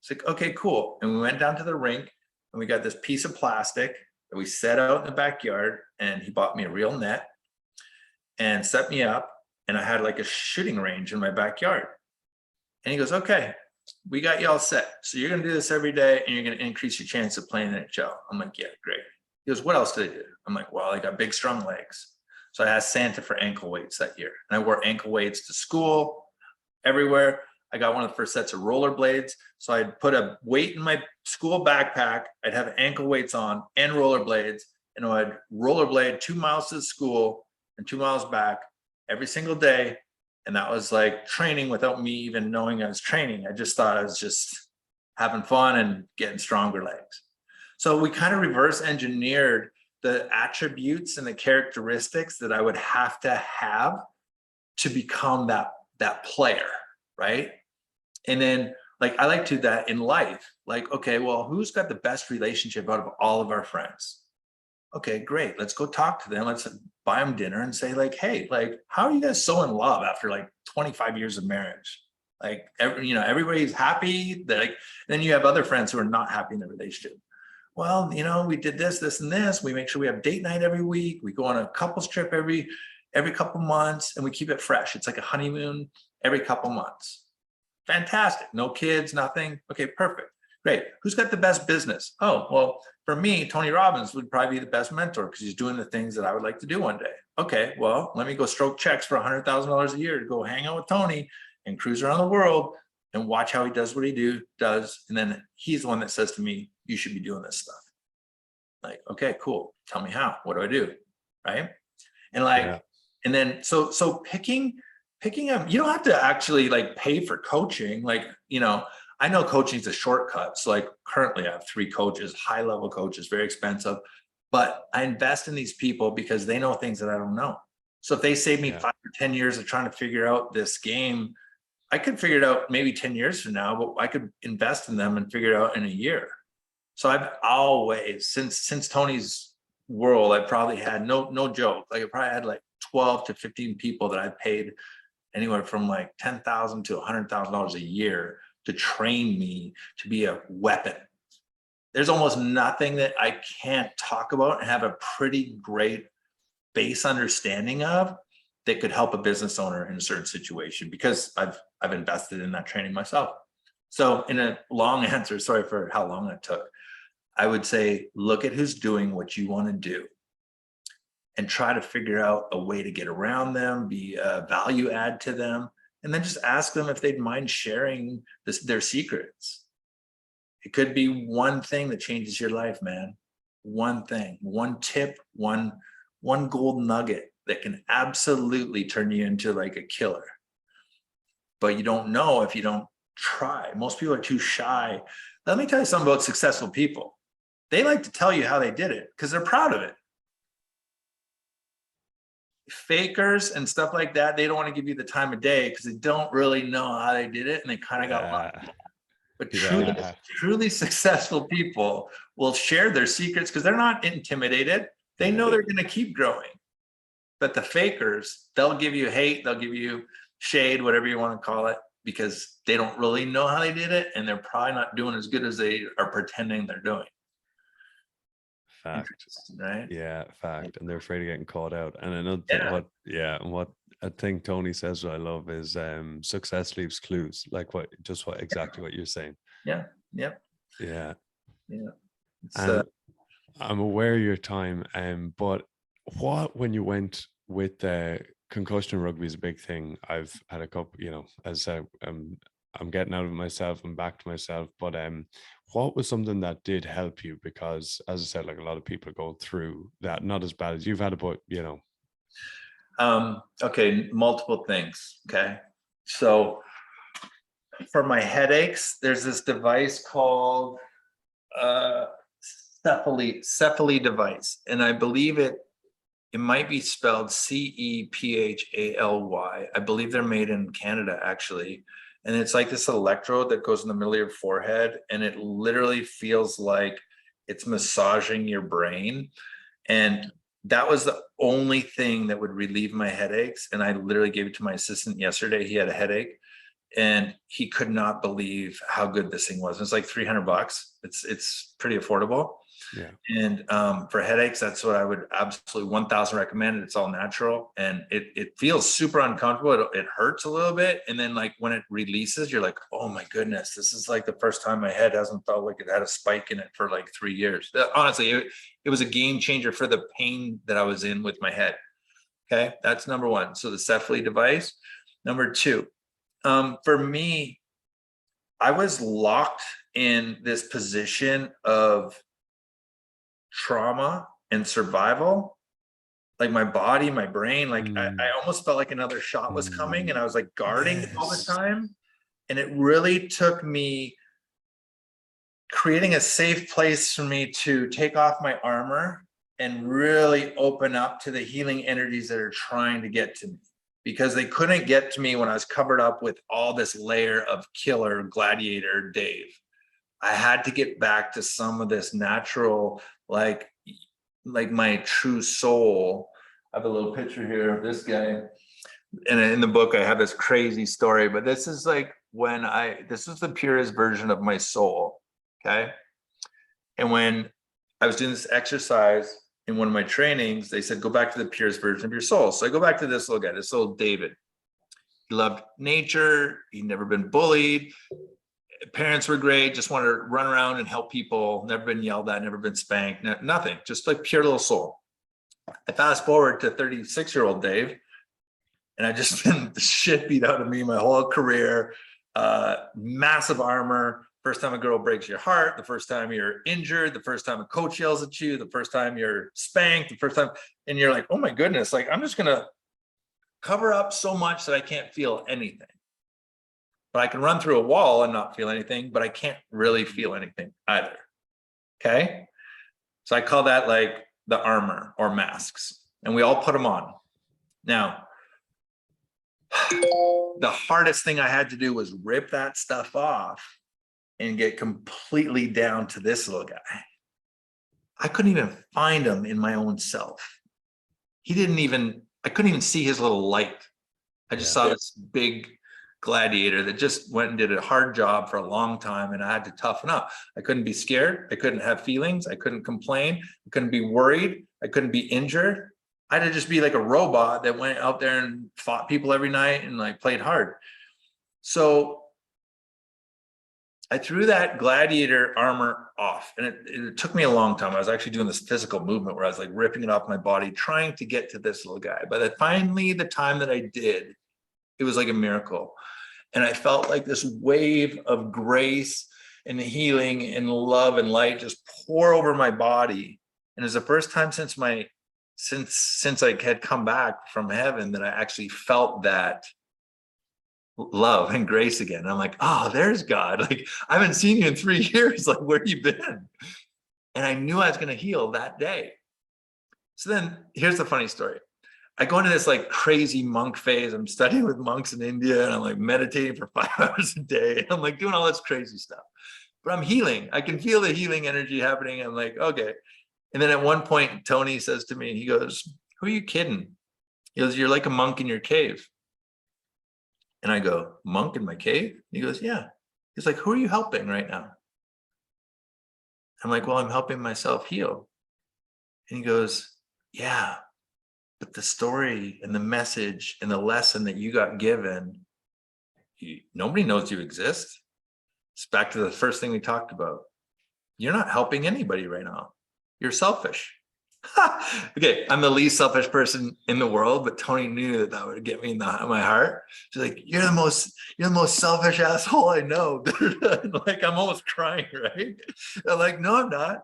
It's like, okay, cool. And we went down to the rink and we got this piece of plastic that we set out in the backyard, and he bought me a real net and set me up, and I had like a shooting range in my backyard. And he goes, okay, we got you all set. So you're going to do this every day and you're going to increase your chance of playing the NHL. I'm like, yeah, great. He goes, what else did I do? I'm like, well, I got big, strong legs. So I asked Santa for ankle weights that year. And I wore ankle weights to school, everywhere. I got one of the first sets of rollerblades. So I'd put a weight in my school backpack. I'd have ankle weights on and rollerblades. And I'd rollerblade 2 miles to the school and 2 miles back every single day. And that was like training without me even knowing I was training. I just thought I was just having fun and getting stronger legs. So we kind of reverse engineered the attributes and the characteristics that I would have to become that player, right? And then like I like to do that in life. Like, okay, well, who's got the best relationship out of all of our friends? Okay, great. Let's go talk to them. Let's buy them dinner and say like, hey, like, how are you guys so in love after like 25 years of marriage? Like, everybody's happy. That like, then you have other friends who are not happy in the relationship. Well, we did this, this, and this. We make sure we have date night every week. We go on a couples trip every couple months, and we keep it fresh. It's like a honeymoon every couple months. Fantastic. No kids, nothing. Okay, perfect. Great. Who's got the best business? Oh, well, for me, Tony Robbins would probably be the best mentor because he's doing the things that I would like to do one day. Okay, well, let me go stroke checks for $100,000 a year to go hang out with Tony and cruise around the world and watch how he does what he does. And then he's the one that says to me, you should be doing this stuff. Like, okay, cool. Tell me how. What do I do? Right. And like, Yeah. and then so picking up, you don't have to actually like pay for coaching. Like, I know coaching is a shortcut. So like currently I have 3 coaches, high level coaches, very expensive, but I invest in these people because they know things that I don't know. So if they save me 5 or 10 years of trying to figure out this game, I could figure it out maybe 10 years from now, but I could invest in them and figure it out in a year. So I've always, since Tony's world, I probably had no joke. Like I probably had like 12 to 15 people that I paid anywhere from like $10,000 to $100,000 a year to train me to be a weapon. There's almost nothing that I can't talk about and have a pretty great base understanding of that could help a business owner in a certain situation because I've invested in that training myself. So in a long answer, sorry for how long it took, I would say, look at who's doing what you want to do and try to figure out a way to get around them, be a value add to them, and then just ask them if they'd mind sharing their secrets. It could be one thing that changes your life, man. One thing, one tip, one gold nugget that can absolutely turn you into like a killer. But you don't know if you don't try. Most people are too shy. Let me tell you something about successful people. They like to tell you how they did it because they're proud of it. Fakers and stuff like that, they don't want to give you the time of day because they don't really know how they did it and they kind of got lucky. But truly successful people will share their secrets because they're not intimidated. They know they're going to keep growing. But the fakers, they'll give you hate, they'll give you shade, whatever you want to call it, because they don't really know how they did it and they're probably not doing as good as they are pretending they're doing. Fact. Right? Yeah, fact. And they're afraid of getting caught out. And another thing, what I think Tony says what I love is success leaves clues, like exactly what you're saying. Yeah. Yep. Yeah. Yeah. And I'm aware of your time, but when you went with concussion rugby is a big thing. I've had a couple, as I I'm getting out of myself and back to myself. But what was something that did help you? Because as I said, like a lot of people go through that, not as bad as you've had it, but Okay, multiple things. Okay. So for my headaches, there's this device called Cephaly device. And I believe it might be spelled CEPHALY. I believe they're made in Canada, actually. And it's like this electrode that goes in the middle of your forehead, and it literally feels like it's massaging your brain. And that was the only thing that would relieve my headaches. And I literally gave it to my assistant yesterday. He had a headache and he could not believe how good this thing was. It's like $300. It's pretty affordable. Yeah. And for headaches, that's what I would absolutely 1,000 recommend. It's all natural and it feels super uncomfortable. It hurts a little bit. And then like when it releases, you're like, oh my goodness, this is like the first time my head hasn't felt like it had a spike in it for like 3 years. Honestly, it was a game changer for the pain that I was in with my head. Okay, that's number one. So the Cephaly device. Number two, for me, I was locked in this position of trauma and survival, like my body, my brain, like I almost felt like another shot was coming and I was like guarding all the time. And it really took me creating a safe place for me to take off my armor and really open up to the healing energies that are trying to get to me, because they couldn't get to me when I was covered up with all this layer of killer gladiator Dave. I had to get back to some of this natural, like like my true soul. I have a little picture here of this guy. And in the book, I have this crazy story, but this is like when this is the purest version of my soul. Okay. And when I was doing this exercise in one of my trainings, they said, go back to the purest version of your soul. So I go back to this little guy, this little David. He loved nature. He'd never been bullied. Parents were great. Just wanted to run around and help people. Never been yelled at, never been spanked, nothing. Just like pure little soul. I fast forward to 36-year-old Dave, and I just been the shit beat out of me my whole career. Massive armor. First time a girl breaks your heart, the first time you're injured, the first time a coach yells at you, the first time you're spanked, the first time, and you're like, oh my goodness, like I'm just gonna cover up so much that I can't feel anything. But I can run through a wall and not feel anything, but I can't really feel anything either. Okay. So I call that like the armor or masks, and we all put them on. Now, the hardest thing I had to do was rip that stuff off and get completely down to this little guy. I couldn't even find him in my own self. I couldn't even see his little light. I just saw this big gladiator that just went and did a hard job for a long time, and I had to toughen up. I couldn't be scared. I couldn't have feelings. I couldn't complain. I couldn't be worried. I couldn't be injured. I had to just be like a robot that went out there and fought people every night and like played hard. So I threw that gladiator armor off, and it took me a long time. I was actually doing this physical movement where I was like ripping it off my body, trying to get to this little guy. But finally, the time that I did, it was like a miracle. And I felt like this wave of grace and healing and love and light just pour over my body. And it's the first time since I had come back from heaven that I actually felt that love and grace again. And I'm like, oh, there's God. Like, I haven't seen you in 3 years. Like, where have you been? And I knew I was going to heal that day. So then here's the funny story. I go into this like crazy monk phase. I'm studying with monks in India, and I'm like meditating for 5 hours a day. I'm like doing all this crazy stuff, but I'm healing. I can feel the healing energy happening. I'm like, okay. And then at one point, Tony says to me, he goes, who are you kidding? He goes, you're like a monk in your cave. And I go, monk in my cave? And he goes, yeah. He's like, who are you helping right now? I'm like, well, I'm helping myself heal. And he goes, yeah, but the story and the message and the lesson that you got given, nobody knows you exist. It's back to the first thing we talked about. You're not helping anybody right now. You're selfish. Okay, I'm the least selfish person in the world, but Tony knew that would get me in my heart. She's like, you're the most selfish asshole I know. Like, I'm almost crying, right? I'm like, no, I'm not.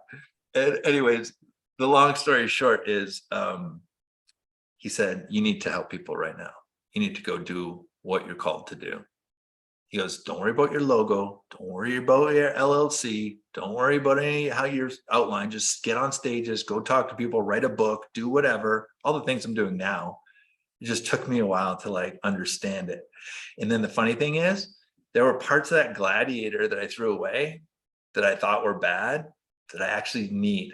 And anyways, the long story short is, he said, you need to help people right now. You need to go do what you're called to do. He goes, don't worry about your logo. Don't worry about your LLC. Don't worry about how you're outlined. Just get on stages, go talk to people, write a book, do whatever, all the things I'm doing now. It just took me a while to like understand it. And then the funny thing is, there were parts of that gladiator that I threw away that I thought were bad that I actually need.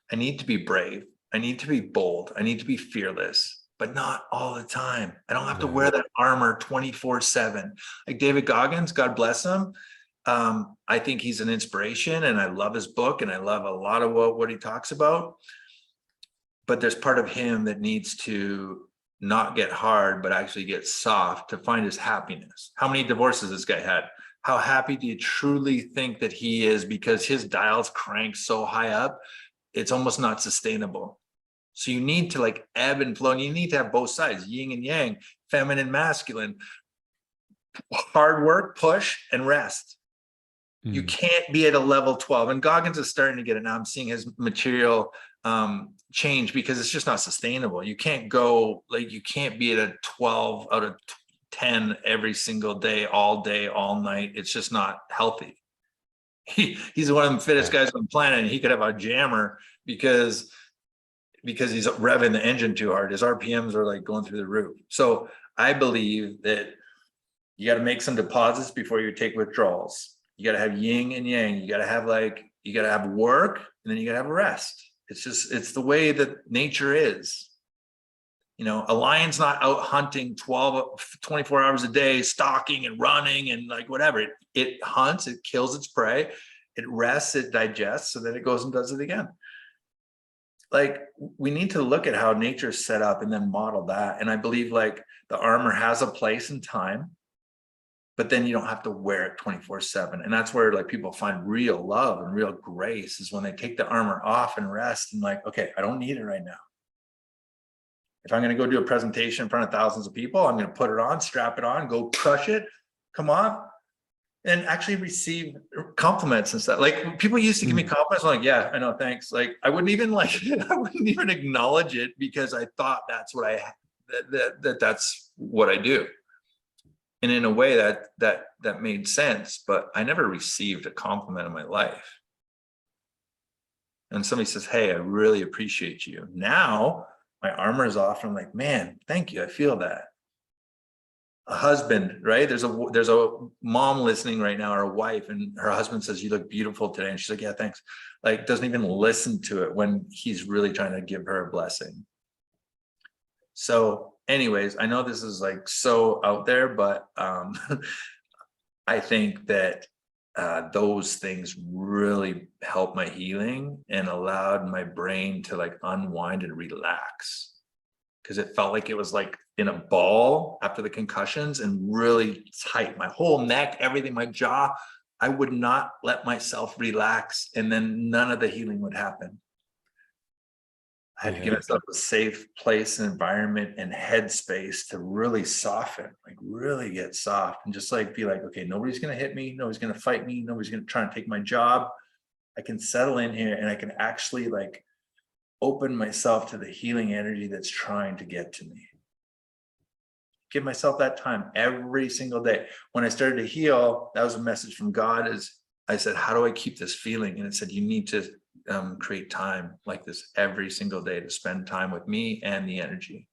I need to be brave. I need to be bold. I need to be fearless. But not all the time. I don't have to wear that armor 24/7. Like David Goggins, God bless him. I think he's an inspiration, and I love his book, and I love a lot of what he talks about. But there's part of him that needs to not get hard, but actually get soft to find his happiness. How many divorces this guy had? How happy do you truly think that he is? Because his dial's cranked so high up, it's almost not sustainable. So you need to like ebb and flow, and you need to have both sides, yin and yang, feminine, masculine, hard work, push, and rest. You can't be at a level 12. And Goggins is starting to get it now. I'm seeing his material change because it's just not sustainable. You can't go, like, you can't be at a 12 out of 10 every single day, all night. It's just not healthy. He's one of the fittest guys on the planet, and he could have a jammer because he's revving the engine too hard. His RPMs are like going through the roof. So I believe that you got to make some deposits before you take withdrawals. You got to have yin and yang. You got to have work, and then you got to have rest. It's the way that nature is. You know, a lion's not out hunting 24 hours a day, stalking and running and like whatever. It hunts, it kills its prey, it rests, it digests, so then it goes and does it again. Like, we need to look at how nature's set up and then model that. And I believe like the armor has a place and time, but then you don't have to wear it 24/7. And that's where like people find real love and real grace, is when they take the armor off and rest and like, okay, I don't need it right now. If I'm going to go do a presentation in front of thousands of people, I'm going to put it on, strap it on, go crush it, come on, and actually receive compliments and stuff. Like, people used to give me compliments, I'm like, yeah, I know, thanks. Like, I wouldn't even acknowledge it, because I thought that's what that's what I do. And in a way that made sense, but I never received a compliment in my life. And somebody says, hey, I really appreciate you. Now my armor is off. I'm like, man, thank you. I feel that. A husband, right? There's a mom listening right now, or a wife, and her husband says, you look beautiful today. And she's like, yeah, thanks. Like, doesn't even listen to it when he's really trying to give her a blessing. So anyways, I know this is like so out there, but I think that those things really helped my healing and allowed my brain to like unwind and relax, because it felt like it was like in a ball after the concussions and really tight. My whole neck, everything, my jaw, I would not let myself relax, and then none of the healing would happen. I had to give myself a safe place and environment and headspace to really soften, like really get soft, and just like be like, okay, nobody's going to hit me. Nobody's going to fight me. Nobody's going to try and take my job. I can settle in here, and I can actually like open myself to the healing energy that's trying to get to me. Give myself that time every single day. When I started to heal, that was a message from God. Is I said, how do I keep this feeling? And it said, you need to create time like this every single day to spend time with me and the energy.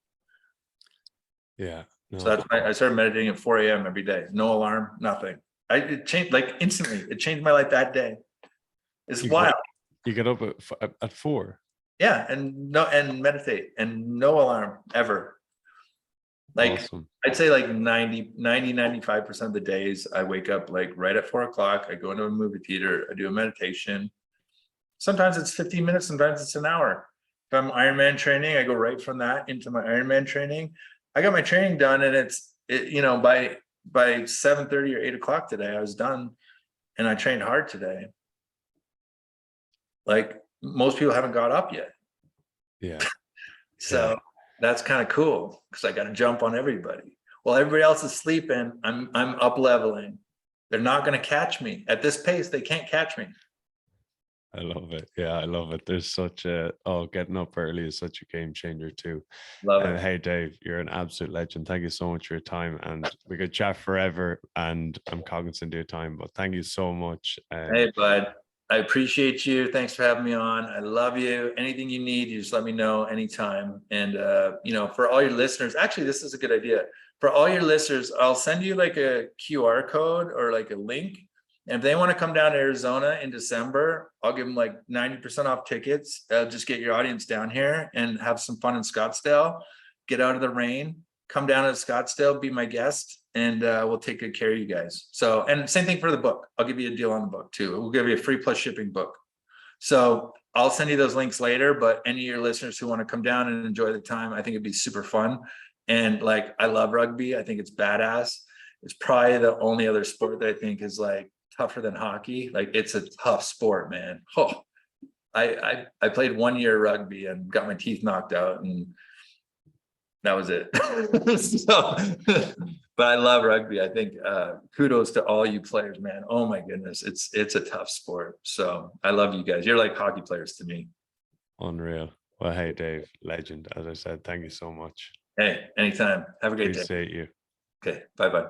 Yeah. No. So that's why I started meditating at 4 a.m. every day. No alarm, nothing. It changed like instantly. It changed my life that day. It's wild. You get up at 4. Yeah, and meditate, and no alarm ever. Like, awesome. I'd say like 95% of the days I wake up like right at 4 o'clock. I go into a movie theater, I do a meditation. Sometimes it's 15 minutes, sometimes it's an hour. If I'm Ironman training, I go right from that into my Ironman training. I got my training done, and you know, by 7:30 or 8 o'clock today, I was done, and I trained hard today. Like, most people haven't got up yet. Yeah. So that's kind of cool, because I got to jump on everybody. While everybody else is sleeping, I'm up leveling. They're not going to catch me at this pace. They can't catch me. I love it. Yeah, I love it. There's such getting up early is such a game changer too. Love it. Hey, Dave, you're an absolute legend. Thank you so much for your time, and we could chat forever, and I'm cognizant of your time, but thank you so much. Hey, bud. I appreciate you. Thanks for having me on. I love you. Anything you need, you just let me know anytime. And, you know, for all your listeners, actually, this is a good idea. For all your listeners, I'll send you like a QR code or like a link. And if they want to come down to Arizona in December, I'll give them like 90% off tickets. Just get your audience down here and have some fun in Scottsdale. Get out of the rain. Come down to Scottsdale, be my guest, and we'll take good care of you guys. So, and same thing for the book. I'll give you a deal on the book too. We'll give you a free plus shipping book. So I'll send you those links later, but any of your listeners who want to come down and enjoy the time, I think it'd be super fun. And like, I love rugby. I think it's badass. It's probably the only other sport that I think is like tougher than hockey. Like, it's a tough sport, man. Oh, I played 1 year rugby and got my teeth knocked out, and that was it. So, but I love rugby. I think kudos to all you players, man. Oh my goodness, it's a tough sport. So I love you guys. You're like hockey players to me. Unreal. Well, hey, Dave, legend. As I said, thank you so much. Hey, anytime. Have a great day. Appreciate you. Okay, bye-bye.